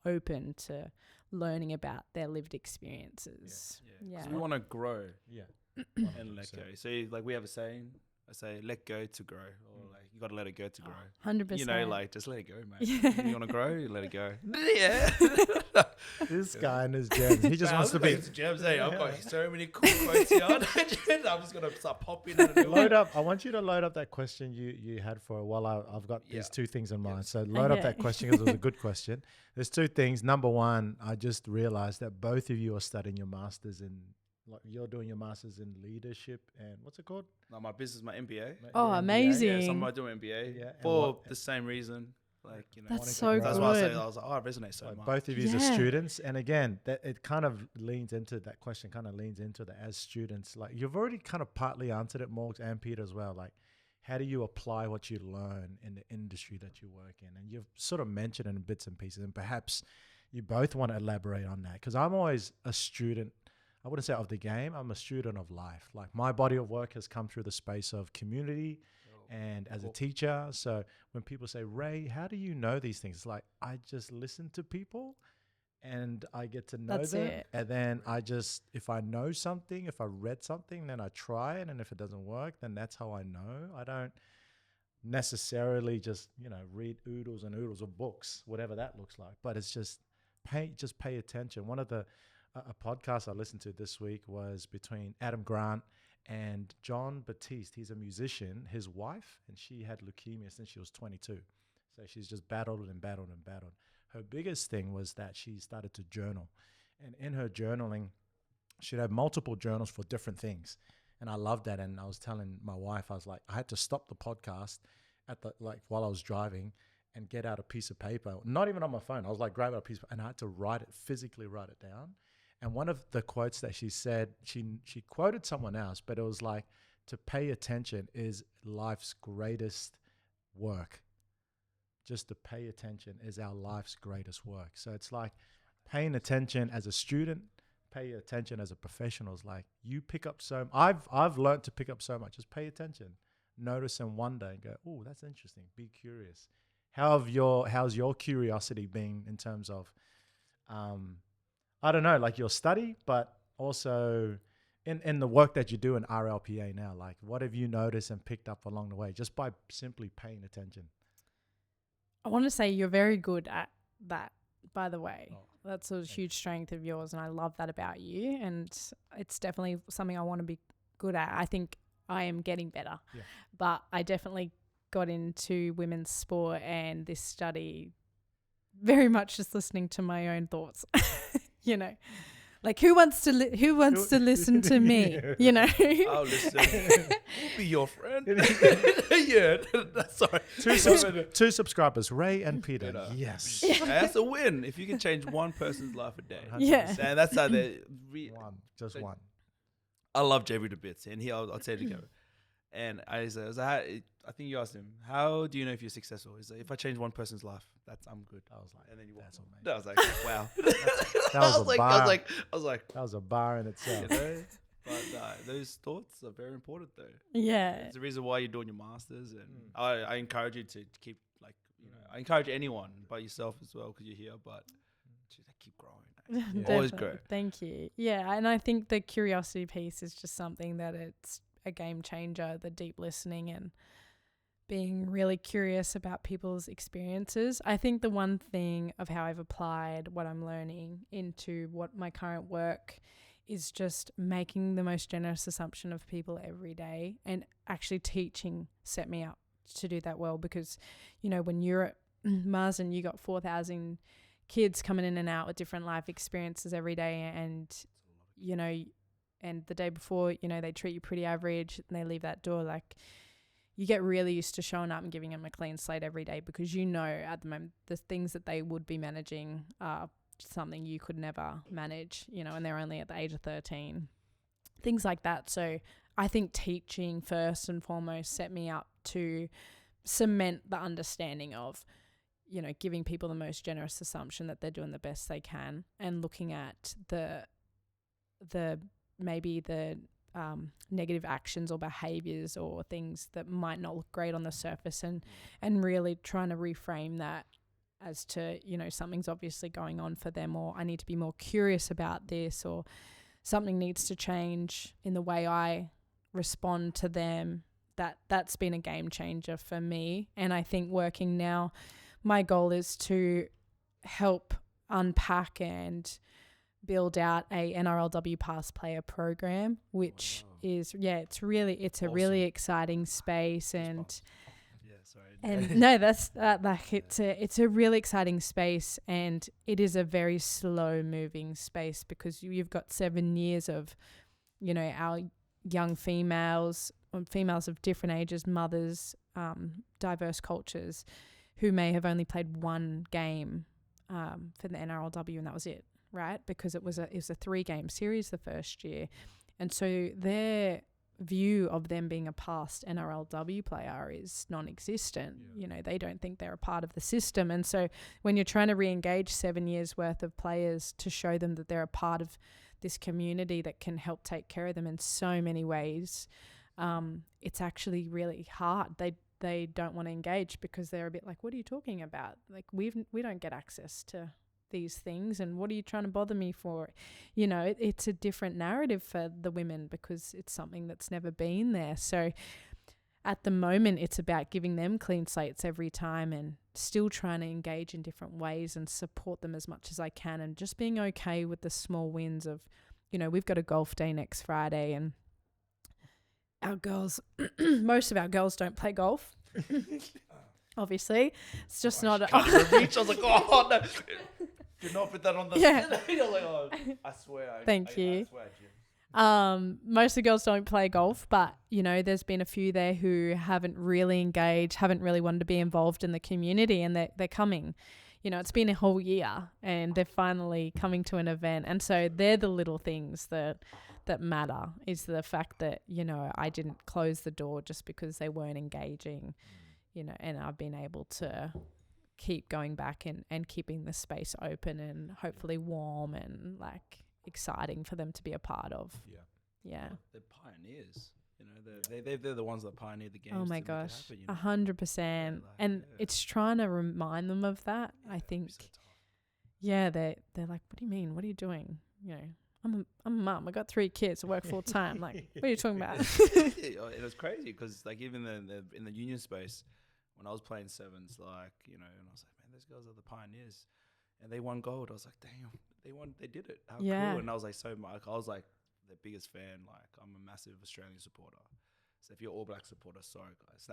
open to learning about their lived experiences. So we want to grow and let 100%. go. So like we have a saying, I say let go to grow, or like you got to let it go to grow. 100%. Like just let it go, mate. You want to grow, you let it go. Yeah. This guy and his gems. He just wants to be. Gems, I've got so many cool quotes here. I'm just gonna start popping out of Load up. I want you to load up that question you had for a while. I've got these two things in mind. So load up that question, because it was a good question. There's two things. Number one, I just realized that both of you are studying your masters in. Like you're doing your masters in leadership and what's it called? No, my business, my MBA. Oh, MBA. amazing! Yeah, so I'm doing MBA for the same reason. Like that's so good. That's why I was like, I resonate so much. Both of you are students, and again, that it kind of leans into that question. Kind of leans into that as students. Like you've already kind of partly answered it, Morgs and Peter as well. Like, how do you apply what you learn in the industry that you work in? And you've sort of mentioned it in bits and pieces, and perhaps you both want to elaborate on that, because I'm always a student. I wouldn't say of the game. I'm a student of life. Like my body of work has come through the space of community and as a teacher. So when people say, Ray, how do you know these things? It's like, I just listen to people and I get to know them. It. And then if I know something, if I read something, then I try it. And if it doesn't work, then that's how I know. I don't necessarily just, read oodles and oodles of books, whatever that looks like. But it's just pay attention. One of the a podcast I listened to this week was between Adam Grant and John Batiste. He's a musician. His wife, and she had leukemia since she was 22. So she's just battled and battled and battled. Her biggest thing was that she started to journal. And in her journaling, she'd have multiple journals for different things. And I loved that. And I was telling my wife, I was like, I had to stop the podcast while I was driving and get out a piece of paper, not even on my phone. I was like, grab out a piece of paper, and I had to physically write it down. And one of the quotes that she said, she quoted someone else, but it was like, to pay attention is life's greatest work. just to pay attention is our life's greatest work. So it's like paying attention as a student, pay attention as a professional. Is like you pick up so. I've learned to pick up so much. Just pay attention, notice and wonder, and go, oh, that's interesting. Be curious. How's your curiosity been in terms of, I don't know, like your study, but also in the work that you do in RLPA now? Like, what have you noticed and picked up along the way just by simply paying attention? I want to say you're very good at that, by the way. Oh, that's a huge strength of yours, and I love that about you. And it's definitely something I want to be good at. I think I am getting better, but I definitely got into women's sport and this study very much just listening to my own thoughts. You know, like who wants to listen to me? You know, I'll listen. We'll be your friend. Yeah, sorry. Two subscribers, Ray and Peter. Yes, that's a win. If you can change one person's life a day, 100%. Yeah, and that's how they. One. I love JV to bits, and I'll tell you together. And I think you asked him, how do you know if you're successful? He's like, if I change one person's life, I'm good. I was like, and then you that's amazing. I was like, wow. That was a bar. I was like, that was a bar in itself. you know? But those thoughts are very important, though. yeah, It's the reason why you're doing your masters, and I encourage you to keep I encourage anyone, but yourself as well, because you're here. But keep growing. Always grow. Thank you. Yeah, and I think the curiosity piece is just something that it's a game changer. The deep listening and being really curious about people's experiences. I think the one thing of how I've applied what I'm learning into what my current work is just making the most generous assumption of people every day, and actually teaching set me up to do that well, because, you know, when you're at Mars and you got 4,000 kids coming in and out with different life experiences every day, and, you know, and the day before, you know, they treat you pretty average and they leave that door, like, you get really used to showing up and giving them a clean slate every day, because you know at the moment the things that they would be managing are something you could never manage, you know, and they're only at the age of 13, things like that. So I think teaching first and foremost set me up to cement the understanding of, you know, giving people the most generous assumption that they're doing the best they can, and looking at the negative actions or behaviors or things that might not look great on the surface, and really trying to reframe that as to, you know, something's obviously going on for them, or I need to be more curious about this, or something needs to change in the way I respond to them. That's been a game changer for me. And I think working now, my goal is to help unpack and build out a NRLW past player program, which is, it's a really exciting space. And no, that's like it's a really exciting space, and it is a very slow moving space, because you've got 7 years of, you know, our young females of different ages, mothers, diverse cultures, who may have only played one game for the NRLW, and that was it, right? Because it was a 3-game series the first year, and so their view of them being a past NRLW player is non-existent. You know, they don't think they're a part of the system, and so when you're trying to re-engage 7 years worth of players to show them that they're a part of this community that can help take care of them in so many ways, it's actually really hard. They don't want to engage, because they're a bit like, what are you talking about? Like, we don't get access to these things, and what are you trying to bother me for? You know, it's a different narrative for the women, because it's something that's never been there. So at the moment, it's about giving them clean slates every time, and still trying to engage in different ways and support them as much as I can, and just being okay with the small wins of, you know, we've got a golf day next Friday, and our girls, most of our girls don't play golf. Obviously, it's just not. I was like, oh no, do not put that on the. Yeah. Like, oh, I swear. Thank you. I swear, Jim. Most of the girls don't play golf, but, you know, there's been a few there who haven't really engaged, haven't really wanted to be involved in the community, and they're coming. You know, it's been a whole year, and they're finally coming to an event, and so they're the little things that matter, is the fact that, you know, I didn't close the door just because they weren't engaging, you know, and I've been able to keep going back and keeping the space open and hopefully warm and like exciting for them to be a part of. Yeah. They're pioneers. You know, they're the ones that pioneered the game. Oh my to make it gosh, happen, you know? 100%. Like, And it's trying to remind them of that. I think. So tough. Yeah, they're like, what do you mean? What are you doing? You know, I'm a mum. I got 3 kids. I work full time. Like, what are you talking about? It was crazy because like even in the union space, when I was playing sevens, like, you know, and I was like, man, those girls are the pioneers, and they won gold. I was like, damn, they did it. How Yeah. cool! And I was like, I was like the biggest fan. Like, I'm a massive Australian supporter. So if you're All Black supporter, sorry guys.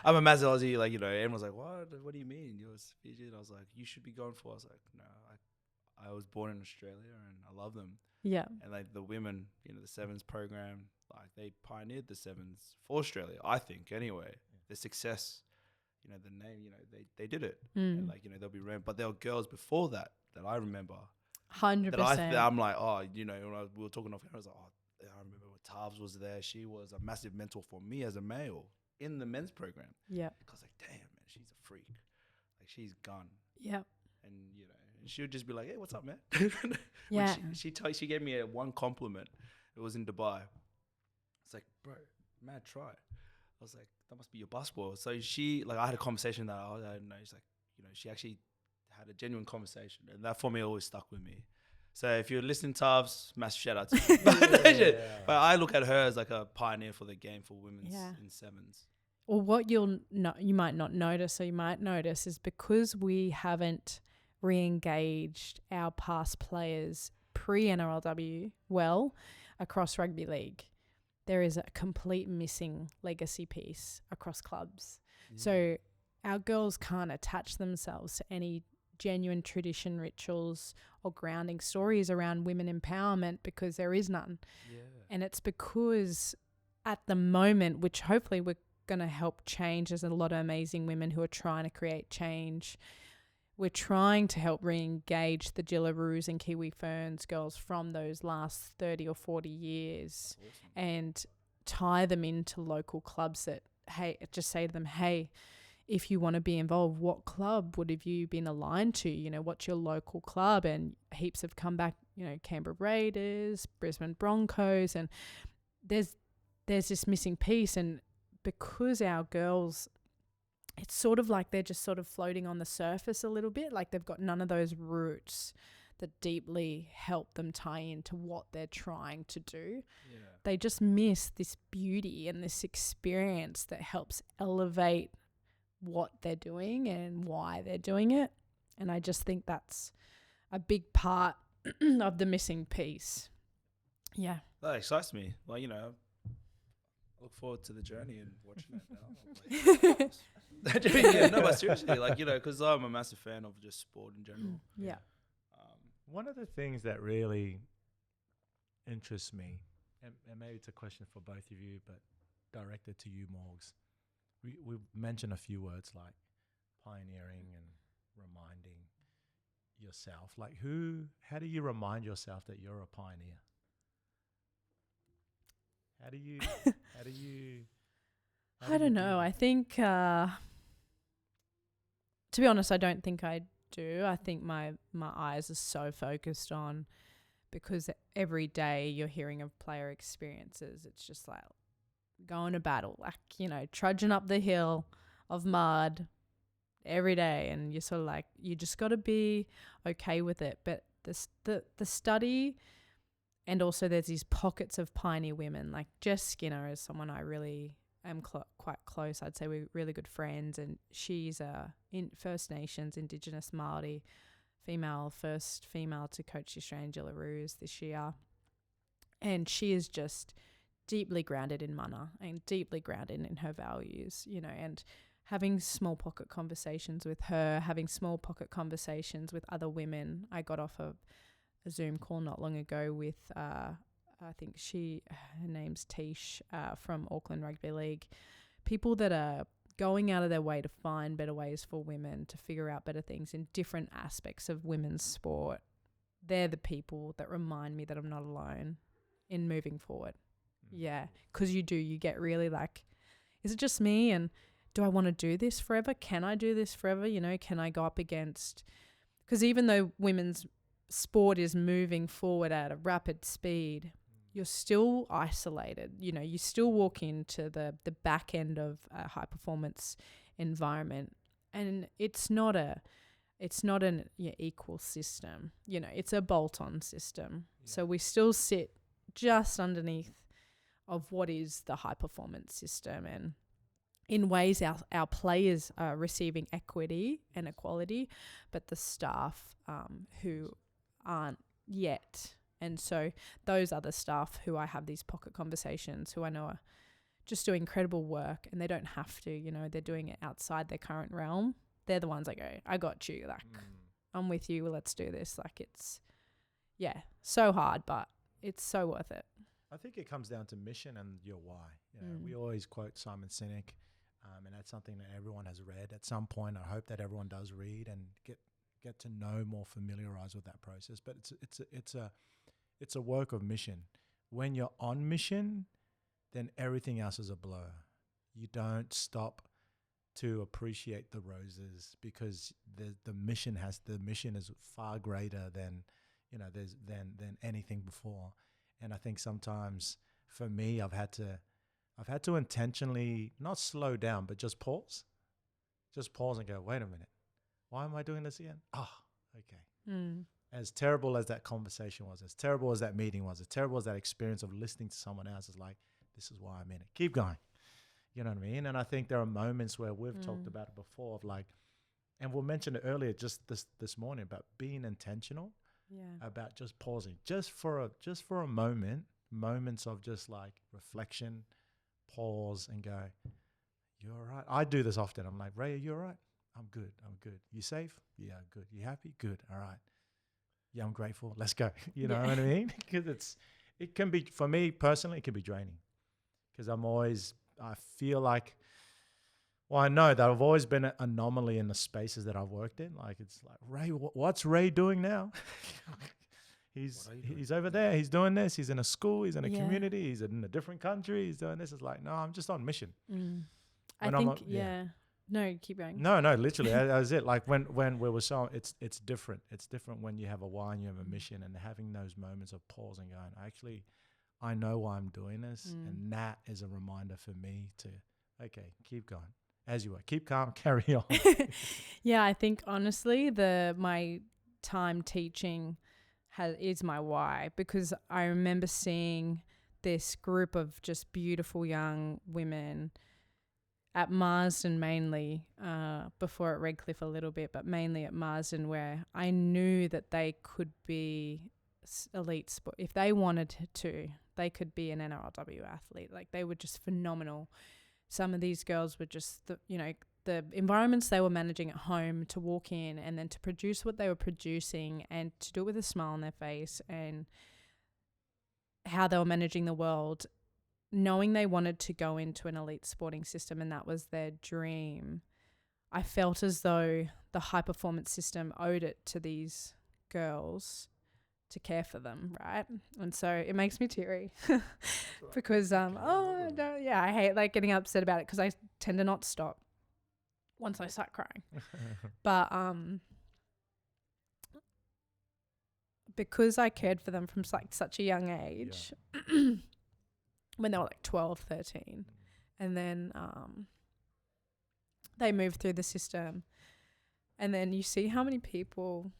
I'm a massive Aussie. Like, you know, everyone was like, what do you mean? You're Fiji? And I was like, you should be going for. I was like, no, I was born in Australia and I love them. Yeah. And like the women, you know, the sevens program, like they pioneered the sevens for Australia, I think, anyway. The success, you know, the name, you know, they did it. And like, you know, they'll be around. But there were girls before that I remember. 100%. That I'm like, oh, you know, when we were talking off camera, I was like, oh, I remember when Tavs was there. She was a massive mentor for me as a male in the men's program. Yeah. Because like, damn, man, she's a freak. Like, she's gone. Yeah. And, you know, and she would just be like, hey, what's up, man? Yeah. She gave me one compliment. It was in Dubai. It's like, bro, mad try. I was like, that must be your passport. So she, like, I had a conversation that I didn't know. She's like, you know, she actually had a genuine conversation. And that for me always stuck with me. So if you're listening, Tavs, massive shout out to you. But I look at her as like a pioneer for the game for women's in sevens. Well, what you might not notice, or you might notice, is because we haven't re-engaged our past players pre-NRLW well across rugby league, there is a complete missing legacy piece across clubs. So our girls can't attach themselves to any genuine tradition, rituals or grounding stories around women empowerment because there is none. And it's because at the moment, which hopefully we're going to help change, there's a lot of amazing women who are trying to create change. We're trying to help re-engage the Jillaroos and Kiwi Ferns girls from those last 30 or 40 years and tie them into local clubs that, hey, just say to them, hey, if you want to be involved, what club would have you been aligned to? You know, what's your local club? And heaps have come back, you know, Canberra Raiders, Brisbane Broncos, and there's this missing piece. And because our girls, it's sort of like they're just sort of floating on the surface a little bit, like they've got none of those roots that deeply help them tie into what they're trying to do. They just miss this beauty and this experience that helps elevate what they're doing and why they're doing it. And I just think that's a big part of the missing piece. Yeah. That excites me. Like, you know, I look forward to the journey and watching it now. Like, no, but seriously, like, you know, because I'm a massive fan of just sport in general. Yeah. One of the things that really interests me, and maybe it's a question for both of you, but directed to you, Morgs. We've mentioned a few words like pioneering and reminding yourself. Like how do you remind yourself that you're a pioneer? I don't know. I think, to be honest, I don't think I do. I think my eyes are so focused on, because every day you're hearing of player experiences, it's just like going to battle, like, you know, trudging up the hill of mud every day, and you're sort of like, you just got to be okay with it. But the study, and also there's these pockets of pioneer women, like Jess Skinner is someone I really am quite close. I'd say we're really good friends, and she's in First Nations Indigenous Māori first female to coach the Australian Jillaroos this year, and she is just deeply grounded in mana and deeply grounded in her values, you know, and having small pocket conversations with her, having small pocket conversations with other women. I got off a Zoom call not long ago with, I think her name's Tish from Auckland Rugby League, people that are going out of their way to find better ways for women to figure out better things in different aspects of women's sport. They're the people that remind me that I'm not alone in moving forward. Yeah, because you get really like, is it just me? And do I want to do this forever? Can I do this forever? You know, can I go up against, because even though women's sport is moving forward at a rapid speed, you're still isolated. You know, you still walk into the back end of a high performance environment, and it's not an equal system. You know, it's a bolt-on system. Yeah. So we still sit just underneath of what is the high performance system, and in ways our players are receiving equity and equality, but the staff who aren't yet. And so those other staff who I have these pocket conversations, who I know are just doing incredible work, and they don't have to, you know, they're doing it outside their current realm. They're the ones I go, I got you. Like, I'm with you. Let's do this. Like, it's, so hard, but it's so worth it. I think it comes down to mission and your why. You know, we always quote Simon Sinek, and that's something that everyone has read at some point. I hope that everyone does read and get to know, more familiarize with that process. But it's a work of mission. When you're on mission, then everything else is a blur. You don't stop to appreciate the roses, because the mission is far greater than, you know, than anything before. And I think sometimes for me, I've had to intentionally not slow down, but just pause and go, wait a minute, why am I doing this again? Okay. As terrible as that conversation was, as terrible as that meeting was, as terrible as that experience of listening to someone else, is like, this is why I'm in it. Keep going. You know what I mean? And I think there are moments where we've talked about it before, of like, and we'll mention it earlier just this morning, about being intentional, about just pausing, just for a moment, moments of just like reflection, pause and go, you're all right. I do this often. I'm like, Ray, are you all right? I'm good. You safe? Yeah, good. You happy? Good. All right. Yeah, I'm grateful. Let's go. You know what I mean? Because it can be, for me personally, it can be draining, because I feel like, well, I know that I've always been an anomaly in the spaces that I've worked in. Like, it's like, Ray, what's Ray doing now? He's over there. He's doing this. He's in a school. He's in a community. He's in a different country. He's doing this. It's like, no, I'm just on mission. I think, No, keep going. No, literally, that was it. Like when we were so, it's different. It's different when you have a why and you have a mission, and having those moments of pause and going, I know why I'm doing this. And that is a reminder for me to, okay, keep going. As you are. Keep calm, carry on. Yeah, I think honestly, my time teaching is my why, because I remember seeing this group of just beautiful young women at Marsden mainly, before at Redcliffe a little bit, but mainly at Marsden, where I knew that they could be elite sport. If they wanted to, they could be an NRLW athlete. Like, they were just phenomenal. Some of these girls were just, the environments they were managing at home, to walk in and then to produce what they were producing, and to do it with a smile on their face, and how they were managing the world, knowing they wanted to go into an elite sporting system and that was their dream. I felt as though the high performance system owed it to these girls to care for them, right? And so it makes me teary because I hate like getting upset about it, because I tend to not stop once I start crying. But because I cared for them from like such a young age, when they were like 12, 13, and then they moved through the system, and then you see how many people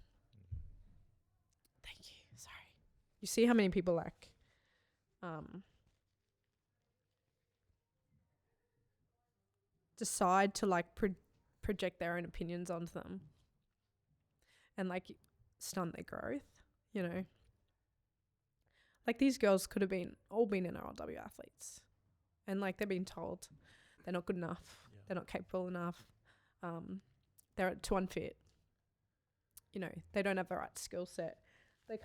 you see how many people like decide to like project their own opinions onto them and like stunt their growth, you know. Like, these girls could have all been NRLW athletes, and like they're being told they're not good enough, they're not capable enough, they're too unfit, you know, they don't have the right skill set, they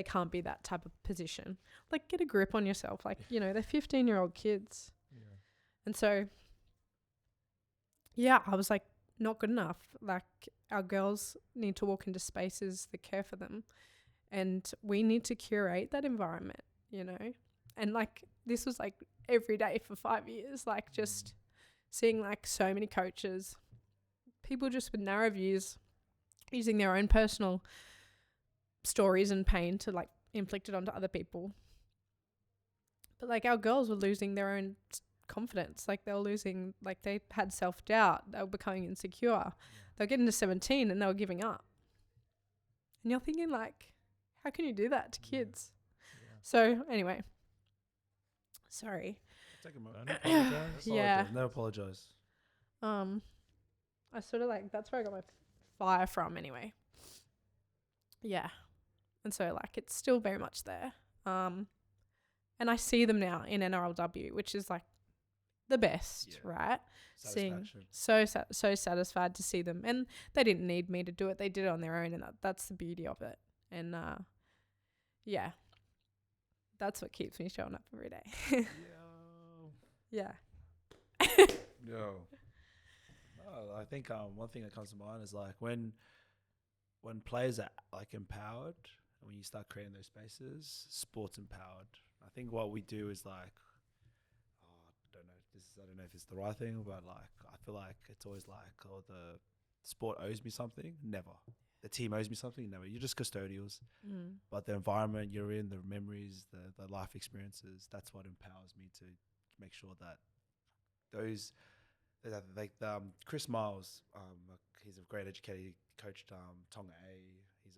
can't be that type of position. Like, get a grip on yourself. Like, you know, they're 15-year-old kids. Yeah. And so, I was like, not good enough. Like, our girls need to walk into spaces that care for them. And we need to curate that environment, you know. And, like, this was, like, every day for 5 years. Like, just seeing like so many coaches, people just with narrow views, using their own personal stories and pain to like inflict it onto other people. But like our girls were losing their own confidence. Like they were losing, like they had self-doubt. They were becoming insecure. They were getting to 17 and they were giving up. And you're thinking like, how can you do that to kids? Yeah. So anyway, sorry. Take a moment. Yeah. No apologize. I sort of like, that's where I got my fire from anyway. Yeah. And so like it's still very much there. And I see them now in NRLW, which is like the best, right? Seeing so satisfied to see them, and they didn't need me to do it; they did it on their own, and that's the beauty of it. And yeah, that's what keeps me showing up every day. Yeah. Yo. Oh, I think one thing that comes to mind is like when players are like empowered, and when you start creating those spaces, sports empowered. I think what we do is like, I don't know if it's the right thing, but like I feel like it's always like, oh, the sport owes me something. Never. The team owes me something. Never. You're just custodials. But the environment you're in, the memories, the life experiences, that's what empowers me to make sure that those, like Chris Miles, he's a great educator. He coached Tonga A. He's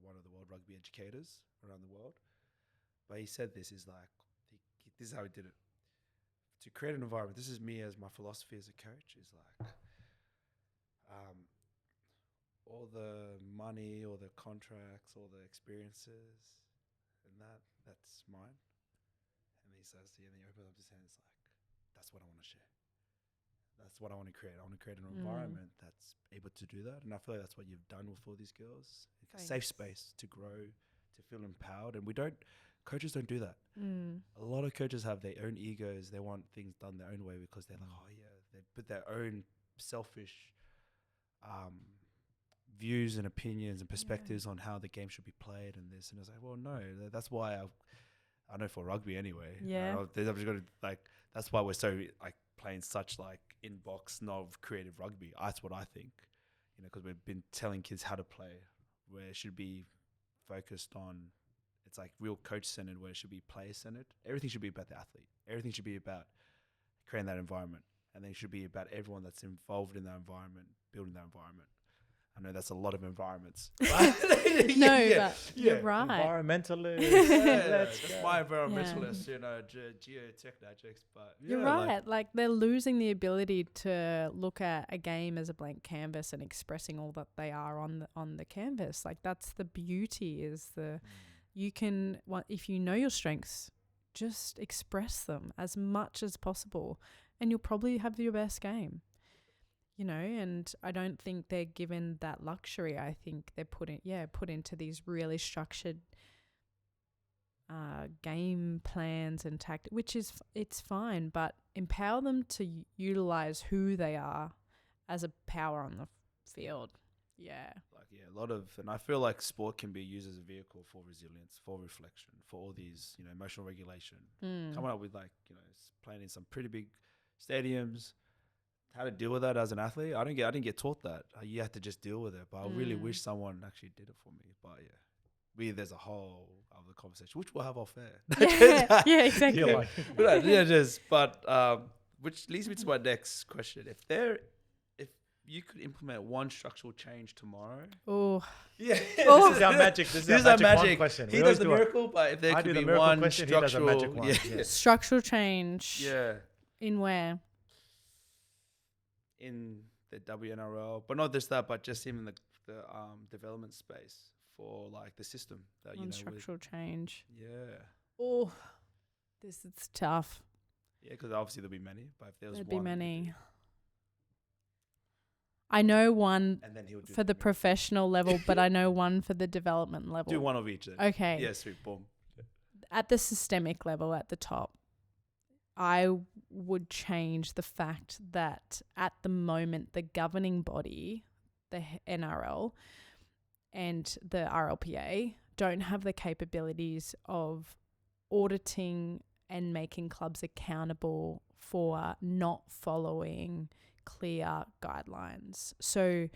one of the world rugby educators around the world. But he said this is like, this is how he did it. To create an environment, this is me as my philosophy as a coach, is like all the money, all the contracts, all the experiences, and that's mine. And he says to you, and he opens up his hand, it's like, that's what I want to share. That's what I want to create. I want to create an environment that's able to do that. And I feel like that's what you've done with all these girls. A safe space to grow, to feel empowered. And coaches don't do that. A lot of coaches have their own egos. They want things done their own way because they're like, oh yeah, they put their own selfish views and opinions and perspectives on how the game should be played and this. And it's like, well, no, that's why I know for rugby anyway. Yeah. I'm just gonna, like, that's why we're so like playing such like inbox, not creative rugby. That's what I think, because we've been telling kids how to play, where it should be focused on. It's like real coach-centered, where it should be player-centered. Everything should be about the athlete. Everything should be about creating that environment. And then it should be about everyone that's involved in that environment, building that environment. I know that's a lot of environments. But you're right. Environmentalist. That's my environmentalist, geotechnologists. But you're right. Like they're losing the ability to look at a game as a blank canvas and expressing all that they are on the canvas. Like that's the beauty, is you can, if you know your strengths, just express them as much as possible and you'll probably have your best game, and I don't think they're given that luxury. I think they're put into these really structured game plans and tactics, which is, it's fine, but empower them to utilize who they are as a power on the field. Yeah. A lot of, and I feel like sport can be used as a vehicle for resilience, for reflection, for all these, emotional regulation. Coming up with playing in some pretty big stadiums, how to deal with that as an athlete. I didn't get taught that. You have to just deal with it. But I really wish someone actually did it for me. But there's a whole other conversation, which we'll have off air. Yeah, exactly. Which leads me to my next question. If you could implement one structural change tomorrow. Oh. Yeah. This is our magic. This is our magic question. He does the miracle, but if there could be one question, structural... he does a magic one. Yeah. Structural change. Yeah. In where? In the WNRL. But not just that, but just even the development space for like the system. That structural change. Yeah. Oh, this is tough. Yeah, because obviously there'll be many. But if there was There'd one... be many. I know one for the professional level, but I know one for the development level. Do one of each then. Okay. Yeah, sweet. Boom. At the systemic level at the top, I would change the fact that at the moment the governing body, the NRL and the RLPA, don't have the capabilities of auditing and making clubs accountable for not following clear guidelines. So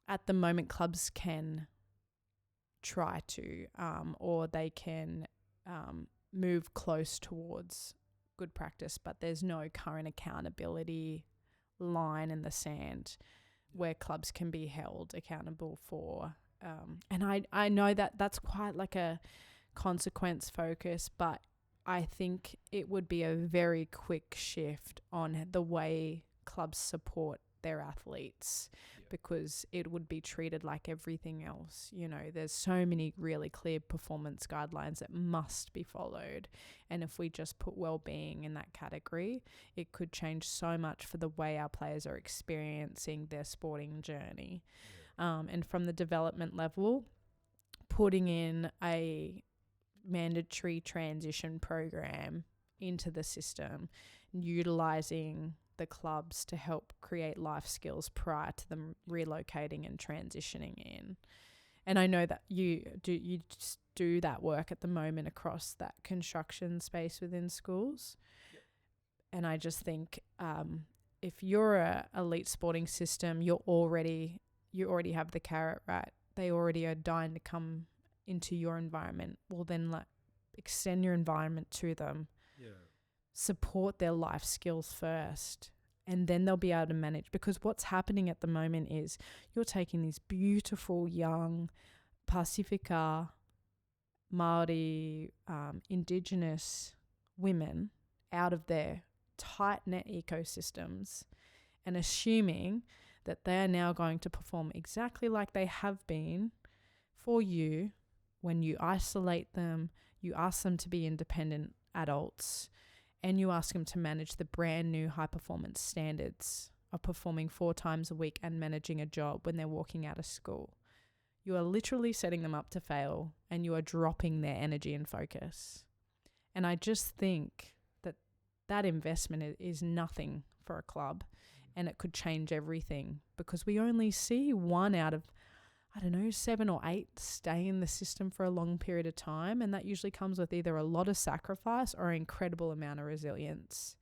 at the moment, clubs can try to, or they can move close towards good practice, but there's no current accountability line in the sand where clubs can be held accountable for. And I know that that's quite like a consequence focus, but I think it would be a very quick shift on the way clubs support their athletes, because it would be treated like everything else. You know, there's so many really clear performance guidelines that must be followed. And if we just put well-being in that category, it could change so much for the way our players are experiencing their sporting journey. And from the development level, putting in a mandatory transition program into the system, utilizing the clubs to help create life skills prior to them relocating and transitioning in. And I know that you do that work at the moment across that construction space within schools. Yep. And I just think if you're a elite sporting system, you already have the carrot, right? They already are dying to come into your environment. Well, then extend your environment to them. Yeah. Support their life skills first, and then they'll be able to manage. Because what's happening at the moment is you're taking these beautiful young Pasifika, Māori, Indigenous women out of their tight-knit ecosystems and assuming that they are now going to perform exactly like they have been for you when you isolate them, you ask them to be independent adults, and you ask them to manage the brand new high performance standards of performing 4 times a week and managing a job when they're walking out of school. You are literally setting them up to fail, and you are dropping their energy and focus. And I just think that investment is nothing for a club, and it could change everything, because we only see 1 out of 7 or 8 stay in the system for a long period of time. And that usually comes with either a lot of sacrifice or an incredible amount of resilience.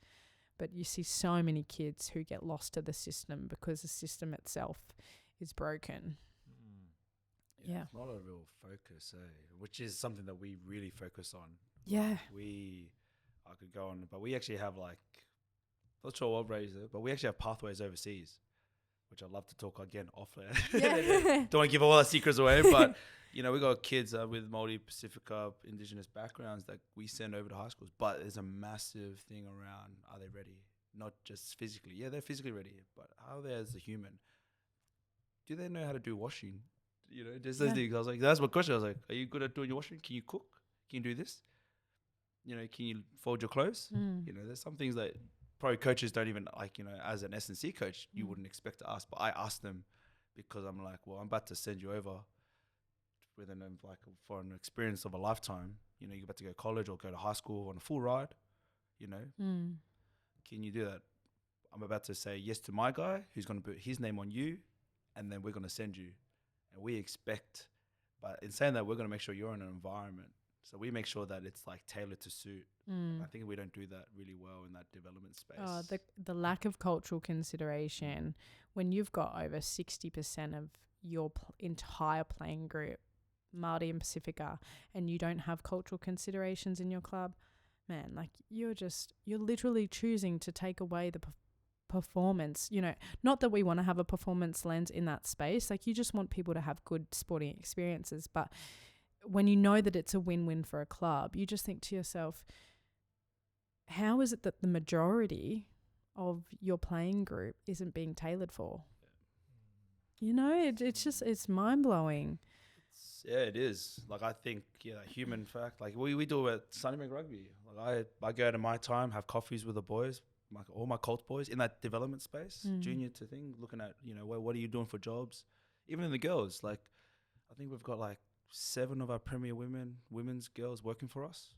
But you see so many kids who get lost to the system because the system itself is broken. Yeah. It's not a real focus, which is something that we really focus on. Yeah. I could go on, but we actually have not sure what raise it, but we actually have pathways overseas, which I'd love to talk again off there. Yeah. Don't want to give all our secrets away, but we got kids with Māori, Pacifica, Indigenous backgrounds that we send over to high schools. But there's a massive thing around, are they ready? Not just physically. Yeah, they're physically ready, but how are they as a human? Do they know how to do washing? Just those things. I was like, that's my question. I was like, are you good at doing your washing? Can you cook? Can you do this? Can you fold your clothes? There's some things that probably coaches don't even as an S&C coach, you wouldn't expect to ask, but I asked them because I'm like, well, I'm about to send you over for an experience of a lifetime. You're about to go to college or go to high school on a full ride. Can you do that? I'm about to say yes to my guy who's going to put his name on you, and then we're going to send you. And we expect, but in saying that, we're going to make sure you're in an environment. So we make sure that it's tailored to suit. I think we don't do that really well in that development space. Oh, the lack of cultural consideration when you've got over 60% of your entire playing group, Māori and Pacifica, and you don't have cultural considerations in your club, man, you're literally choosing to take away the performance. Not that we want to have a performance lens in that space. You just want people to have good sporting experiences, but when you know that it's a win-win for a club, you just think to yourself, how is it that the majority of your playing group isn't being tailored for? It's mind-blowing. It is. I think, human fact. We do it at Sunnybrook Rugby. I go to my time, have coffees with the boys, all my Colts boys in that development space, junior to thing, looking at, what are you doing for jobs? Even in the girls, I think we've got 7 of our premier women's girls working for us,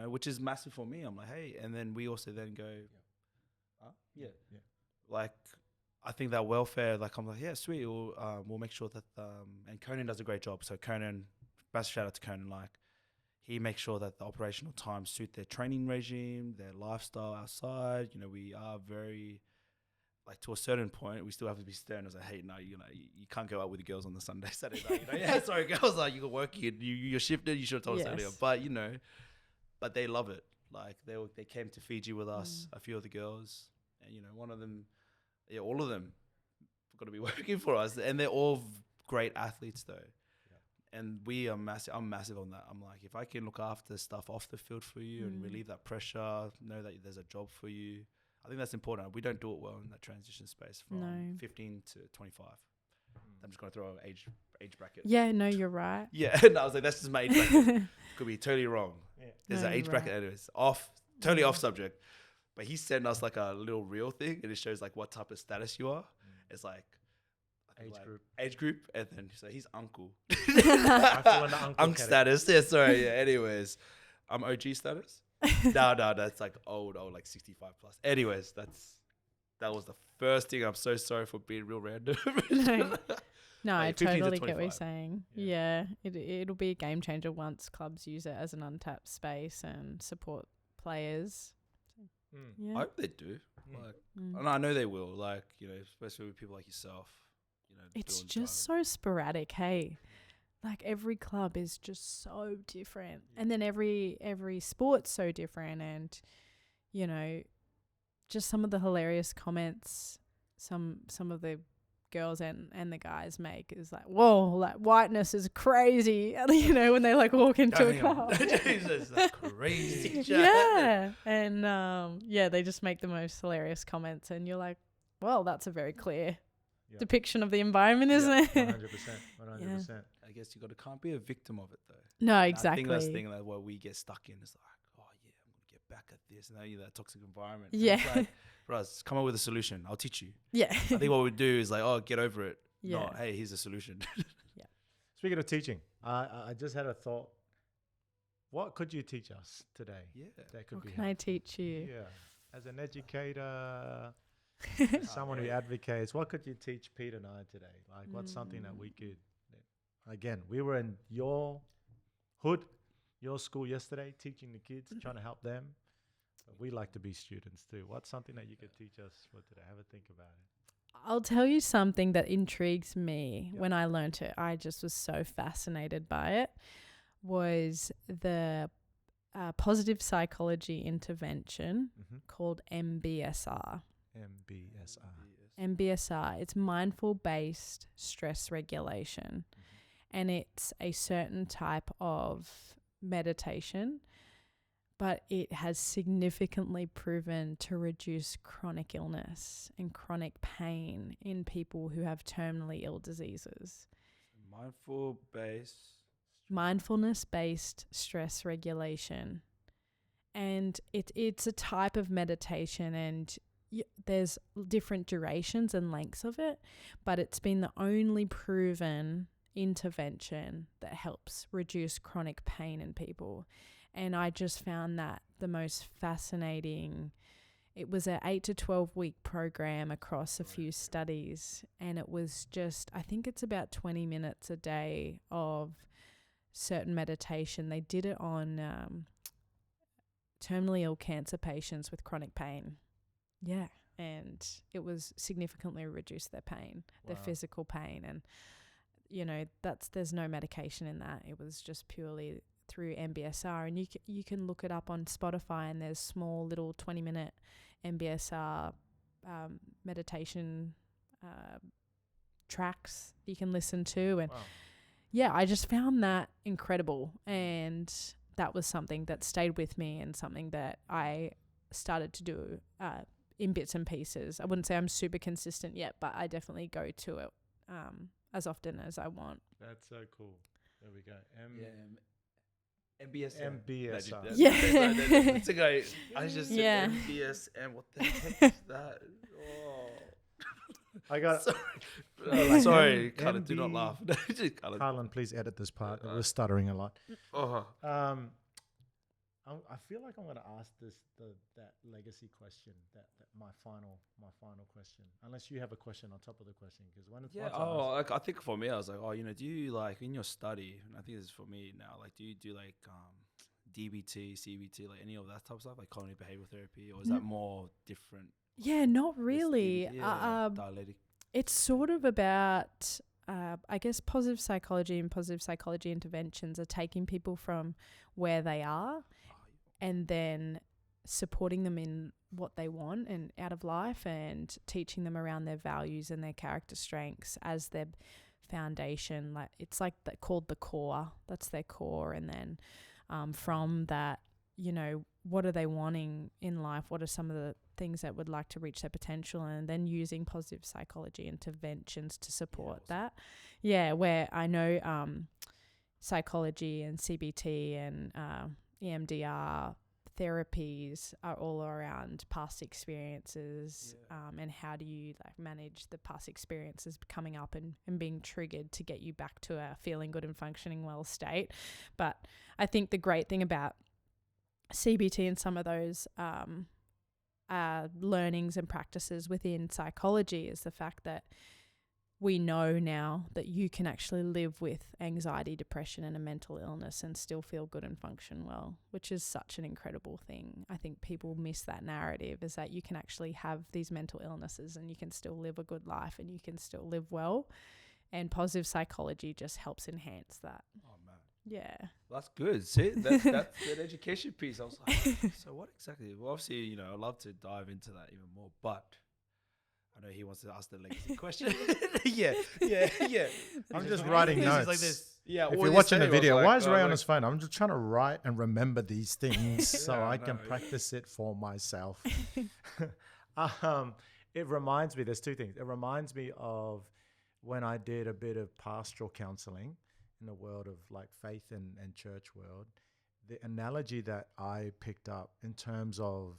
which is massive for me. I'm like, hey, and then we also then go, I think that welfare, I'm like, yeah, sweet. We'll make sure that, and Conan does a great job. So Conan, massive shout out to Conan. he makes sure that the operational times suit their training regime, their lifestyle outside. You know, we are very, like, to a certain point, we still have to be stern as a, hey, no, you know, you can't go out with the girls on the Sunday, Saturday night. You know? Yeah, sorry, girls, like, you got work, you're shifted, you should have told us earlier. But, you know, but they love it. Like, they came to Fiji with us, a few of the girls. And, you know, one of them, all of them got to be working for us. And they're all great athletes, though. And we are massive. I'm massive on that. I'm like, if I can look after stuff off the field for you and relieve that pressure, know that there's a job for you, I think that's important. We don't do it well in that transition space from 15 to 25. I'm just going to throw an age bracket. Yeah, no, you're right. Yeah, and I was like, that's just my age bracket. Could be totally wrong. Yeah. There's an age bracket anyways. Totally off subject. But he sent us like a little reel thing, and it shows like what type of status you are. It's like, age group, and then so he's uncle. I feel in the uncle status. Yeah, sorry. Yeah. Anyways, I'm OG status. No, that's like old, like 65 plus. Anyways, that was the first thing. I'm so sorry for being real random. No, I totally get what you're saying. Yeah, it'll be a game changer once clubs use it as an untapped space and support players. Yeah. I hope they do. Like, and I know they will. Like, you know, especially with people like yourself. You know, it's just so sporadic, hey. Like every club is just so different, and then every sport's so different, and you know, just some of the hilarious comments some of the girls and the guys make is like, whoa, like whiteness is crazy, you know, when they like walk into a club. Jesus, that's crazy. Yeah, and they just make the most hilarious comments, and you're like, well, that's a very clear depiction of the environment, isn't it? 100%. I guess can't be a victim of it though. No, exactly. I think that's the thing that what we get stuck in is like, oh yeah, I'm gonna get back at this, and that toxic environment. Yeah. It's like, bros, come up with a solution. I'll teach you. Yeah. I think what we do is like, oh, get over it. Yeah. Not, hey, here's a solution. Yeah. Speaking of teaching, I just had a thought. What could you teach us today? Yeah. That could be can I teach you? Yeah. As an educator, someone who advocates, what could you teach Pete and I today? Like, what's something that we could? Again, we were in your hood, your school yesterday, teaching the kids, trying to help them. But we like to be students too. What's something that you could teach us for today? Have a think about it. I'll tell you something that intrigues me when I learnt it. I just was so fascinated by it. Was the positive psychology intervention called MBSR. MBSR. It's mindful-based stress regulation. And it's a certain type of meditation, but it has significantly proven to reduce chronic illness and chronic pain in people who have terminally ill diseases. Mindfulness-based stress regulation. And it's a type of meditation, and there's different durations and lengths of it, but it's been the only proven intervention that helps reduce chronic pain in people. And I just found that the most fascinating. It was an 8 to 12 week program across a few studies, and it was just, I think it's about 20 minutes a day of certain meditation. They did it on terminally ill cancer patients with chronic pain. Yeah. And it was significantly reduced their pain, their physical pain. And you know, there's no medication in that. It was just purely through MBSR, and you can look it up on Spotify, and there's small little 20-minute MBSR meditation tracks you can listen to, and I just found that incredible, and that was something that stayed with me and something that I started to do in bits and pieces. I wouldn't say I'm super consistent yet, but I definitely go to it as often as I want. That's so cool. There we go. MBSR. Yeah. It's a guy. I just said MBSM. What the heck is that? Oh. I got it. Sorry, Colin, do not laugh. Colin, please edit this part. We're stuttering a lot. I feel like I'm going to ask that legacy question, that my final question. Unless you have a question on top of the question, because when it's I think for me, I was like, do you like in your study? And I think this is for me now. Like, do you do like DBT, CBT, like any of that type of stuff, like cognitive behavioral therapy, or is that more different? Yeah, not really. Dialectic. It's sort of about, I guess, positive psychology and positive psychology interventions are taking people from where they are and then supporting them in what they want and out of life, and teaching them around their values and their character strengths as their foundation. Like it's like called the core. That's their core, and then from that, you know, what are they wanting in life? What are some of the things that would like to reach their potential? And then using positive psychology interventions to support that. Yeah, where I know psychology and CBT and EMDR therapies are all around past experiences, and how do you like manage the past experiences coming up and being triggered to get you back to a feeling good and functioning well state. But I think the great thing about CBT and some of those learnings and practices within psychology is the fact that we know now that you can actually live with anxiety, depression, and a mental illness and still feel good and function well, which is such an incredible thing. I think people miss that narrative, is that you can actually have these mental illnesses and you can still live a good life and you can still live well. And positive psychology just helps enhance that. Oh, man. Yeah. That's good. See, that's that education piece. I was like, so what exactly? Well, obviously, you know, I'd love to dive into that even more, but I know he wants to ask the legacy question. yeah. I'm just writing notes. Like this. Yeah. If you're watching the video, why is Ray on his phone? I'm just trying to write and remember these things so I can practice it for myself. It reminds me, there's two things. It reminds me of when I did a bit of pastoral counseling in the world of like faith and church world. The analogy that I picked up in terms of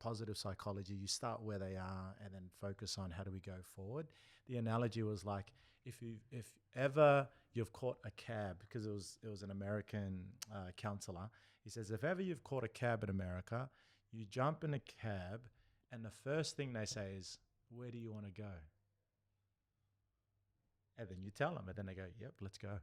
positive psychology, you start where they are and then focus on how do we go forward. The analogy was like, if ever you've caught a cab, because it was an American counselor. He says, if ever you've caught a cab in America, you jump in a cab and the first thing they say is, where do you want to go? And then you tell them, and then they go, yep, let's go.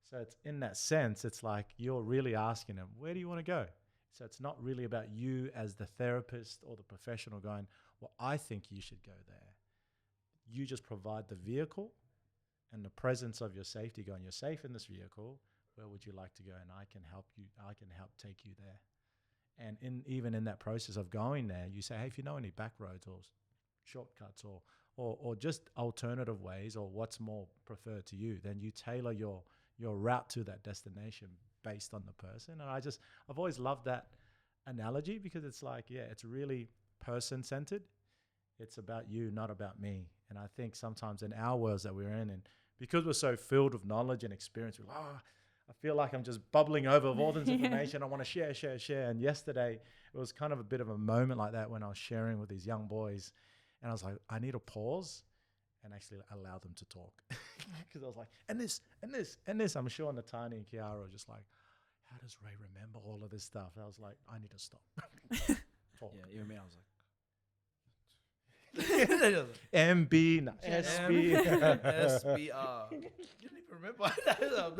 So it's in that sense, it's like you're really asking them, where do you want to go? So it's not really about you as the therapist or the professional going, well, I think you should go there. You just provide the vehicle and the presence of your safety going, you're safe in this vehicle. Where would you like to go? And I can help you. I can help take you there. And even in that process of going there, you say, hey, if you know any back roads or shortcuts or just alternative ways or what's more preferred to you, then you tailor your route to that destination based on the person. And I've always loved that analogy because it's like, yeah, it's really person-centered. It's about you, not about me. And I think sometimes in our worlds that we're in, and because we're so filled with knowledge and experience, we're like, I feel like I'm just bubbling over with all this information. I want to share. And yesterday, it was kind of a bit of a moment like that when I was sharing with these young boys. And I was like, I need to pause and actually allow them to talk. Because I was like, and this. I'm sure Natani and Kiara were just like, how does Ray remember all of this stuff? I was like, I need to stop. Talk. Yeah, even me, I was like, MB, SB. SBR. You didn't even remember.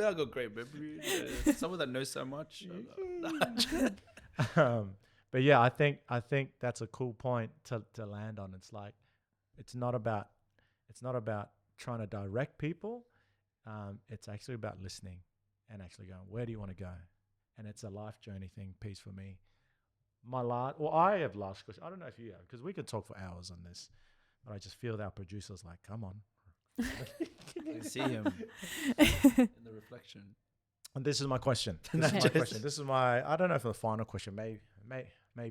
I got great memory. Someone that knows so much. But yeah, I think that's a cool point to land on. It's like, it's not about trying to direct people. It's actually about listening and actually going, where do you want to go? And it's a life journey piece for me. I have last question. I don't know if you have, because we could talk for hours on this, but I just feel that our producer's like, come on. I see him in the reflection. And this is my question. This is my, I don't know if the final question, maybe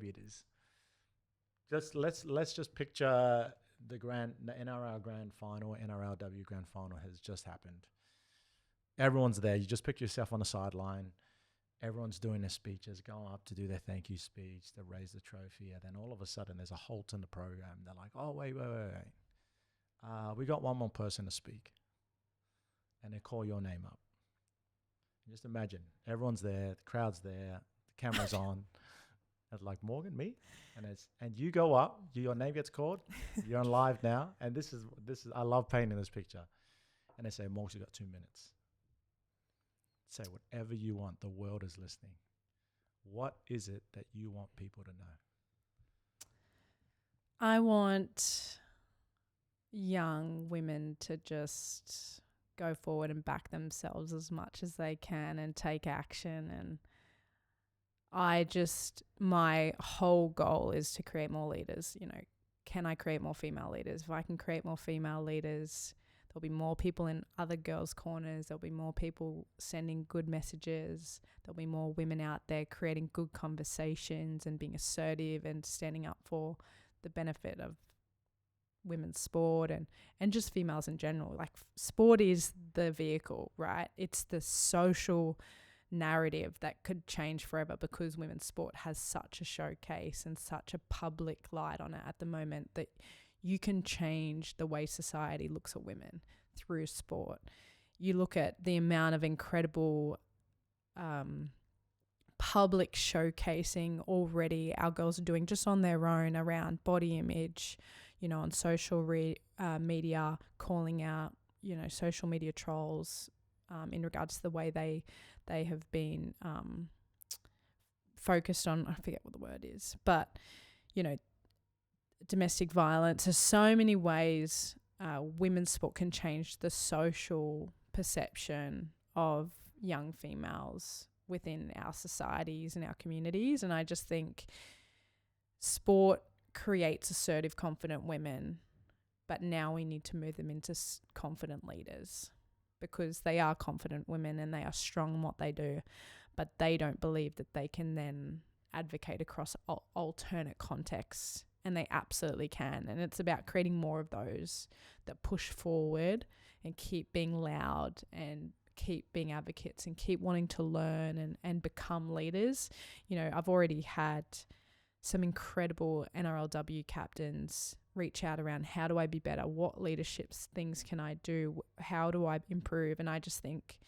it is. Let's just picture the NRL Grand Final, NRLW Grand Final has just happened. Everyone's there. You just pick yourself on the sideline. Everyone's doing their speeches, going up to do their thank you speech, to raise the trophy. And then all of a sudden, there's a halt in the program. They're like, oh, wait. We got one more person to speak. And they call your name up. Just imagine, everyone's there, the crowd's there, the camera's on. It's like, Morgan, me? And you go up, your name gets called, you're on live now. And this is I love painting this picture. And they say, Morgan, you got 2 minutes. say whatever you want. The world is listening. What is it that you want people to know? I want young women to just go forward and back themselves as much as they can and take action. And my whole goal is to create more leaders. You know, can I create more female leaders? If I can create more female leaders, there'll be more people in other girls' corners. There'll be more people sending good messages. There'll be more women out there creating good conversations and being assertive and standing up for the benefit of women's sport and just females in general. Like, sport is the vehicle, right? It's the social narrative that could change forever, because women's sport has such a showcase and such a public light on it at the moment that you can change the way society looks at women through sport. You look at the amount of incredible public showcasing already our girls are doing just on their own around body image, you know, on social media, calling out, you know, social media trolls in regards to the way they have been focused on, I forget what the word is, but, you know, domestic violence. There's so many ways women's sport can change the social perception of young females within our societies and our communities. And I just think sport creates assertive, confident women, but now we need to move them into confident leaders, because they are confident women and they are strong in what they do, but they don't believe that they can then advocate across alternate contexts, and they absolutely can. And it's about creating more of those that push forward and keep being loud and keep being advocates and keep wanting to learn and become leaders. You know, I've already had some incredible NRLW captains reach out around, how do I be better? What leadership things can I do? How do I improve? And I just think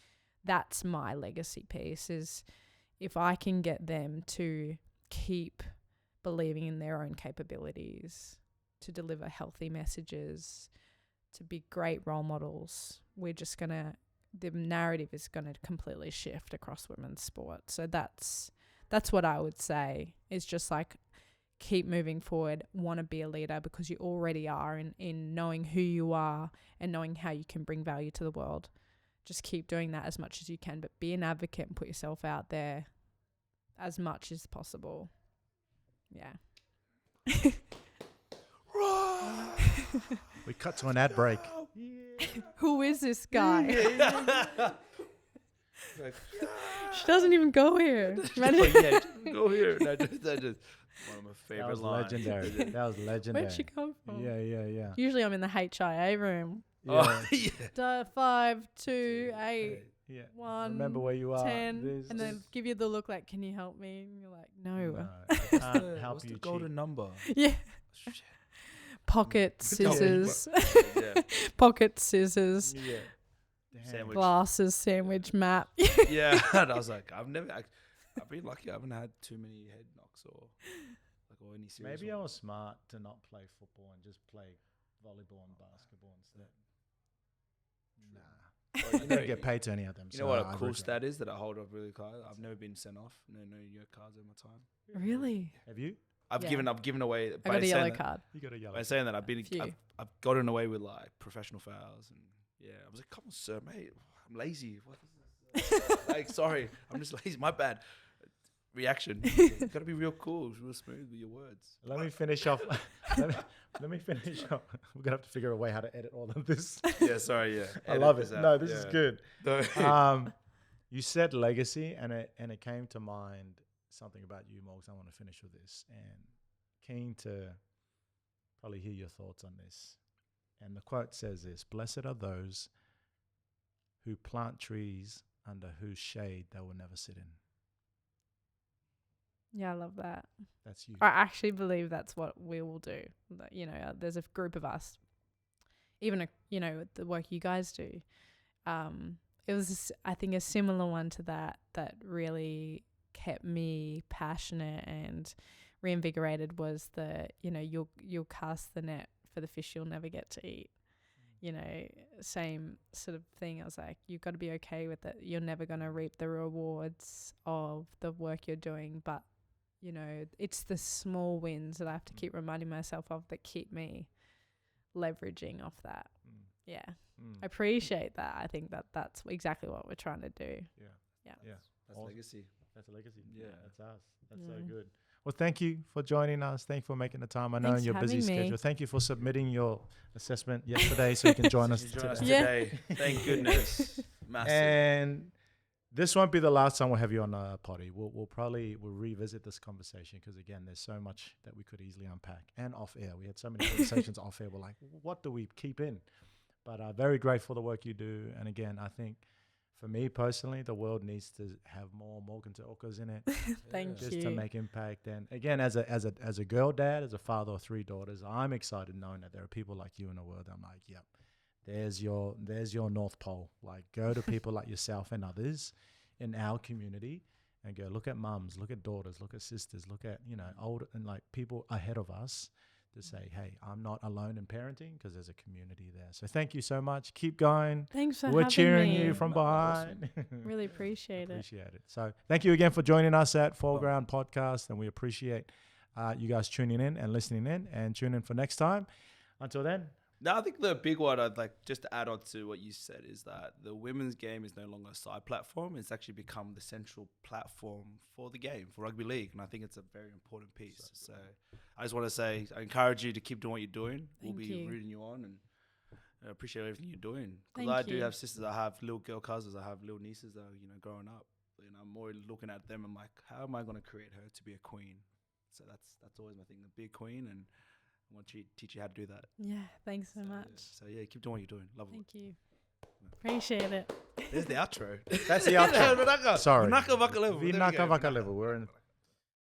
that's my legacy piece, is if I can get them to keep believing in their own capabilities, to deliver healthy messages, to be great role models, the narrative is going to completely shift across women's sport. So that's what I would say, is just like, keep moving forward, want to be a leader, because you already are in knowing who you are and knowing how you can bring value to the world. Just keep doing that as much as you can, but be an advocate and put yourself out there as much as possible. Yeah. We cut to an ad break. Who is this guy? Like, She doesn't even go here. go here. No, just one of my favorite That was lines. legendary. That was legendary. Where'd she come from? Yeah. Usually I'm in the HIA room. Yeah. Oh, yeah. 5, 2, 8, Yeah. 1, Remember where you are. 10, and then give you the look like, can you help me? And you're like, no. I can't help What's you. the golden cheat. number? Yeah. Shit. Pocket scissors. Yeah. Pocket scissors. Yeah. Damn. Sandwich. Glasses, sandwich map. Yeah. And I was like, I've been lucky. I haven't had too many head knocks or any serious. Maybe I ones. was smart to not play football and just play volleyball and basketball instead. Nah. Well, I don't get paid to any of them. You know what a cool stat is that I hold up really hard? I've never been sent off. No yellow cards in my time. Really? Have you? I've Yeah. given away. I got a yellow card. You got a yellow. By saying that, I've gotten away with like professional fouls, and yeah, I was like, come on, sir, mate, I'm lazy. What is this? Like, sorry, I'm just lazy. My bad. Reaction. You gotta be real cool, real smooth with your words. Let me finish off. let me finish off. We're gonna have to figure a way how to edit all of this. Yeah, sorry. Yeah, I love it. No, this is good. No. You said legacy, and it came to mind something about you, Mogs. I want to finish with this, and keen to probably hear your thoughts on this. And the quote says this: "Blessed are those who plant trees under whose shade they will never sit in." Yeah, I love that. That's you. I actually believe that's what we will do. You know, there's a group of us, even, the work you guys do. It was, I think, a similar one to that really kept me passionate and reinvigorated was you'll cast the net for the fish you'll never get to eat. you know, same sort of thing. I was like, you've got to be okay with it. You're never going to reap the rewards of the work you're doing. But, you know, it's the small wins that I have to keep reminding myself of that keep me leveraging off that. Yeah. I appreciate that. I think that's exactly what we're trying to do. That's Awesome. legacy. That's a legacy. Yeah. That's us. That's so good. Well, thank you for joining us. Thank you for making the time. I know Thanks in your for busy having me. schedule. Thank you for submitting your assessment yesterday so you can join us today. Thank goodness. Massive. And this won't be the last time we'll have you on a potty. We'll revisit this conversation because, again, there's so much that we could easily unpack. And off air. We had so many conversations off air. We're like, what do we keep in? But very grateful for the work you do. And, again, I think for me personally, the world needs to have more Morgan Te Okas in it. Thank you. Just to make impact. And again, as a girl dad, as a father of 3 daughters, I'm excited knowing that there are people like you in the world. I'm like, yep, there's your North Pole. Like, go to people like yourself and others in our community and go, look at mums, look at daughters, look at sisters, look at, you know, older and like people ahead of us to say, hey, I'm not alone in parenting because there's a community there. So thank you so much. Keep going. Thanks for We're having cheering me. you from behind. Really appreciate it. Appreciate it. So thank you again for joining us at Foreground Podcast, and we appreciate you guys tuning in and listening in, and tune in for next time. Until then. No, I think the big one I'd like just to add on to what you said is that the women's game is no longer a side platform. It's actually become the central platform for the game, for rugby league. And I think it's a very important piece. So I just want to say, I encourage you to keep doing what you're doing. We'll be rooting you on, and I appreciate everything you're doing. Because I do have sisters. I have little girl cousins. I have little nieces that are, you know, growing up. And I'm more looking at them. I'm like, how am I going to create her to be a queen? So that's always my thing, a big queen. And I want to teach you how to do that. Yeah, thanks so much. So yeah, keep doing what you're doing. Love it. Thank you. Appreciate it. There's the outro. That's the outro. Sorry. Vinaka Vaka Level. Vinaka Vaka Level. We're in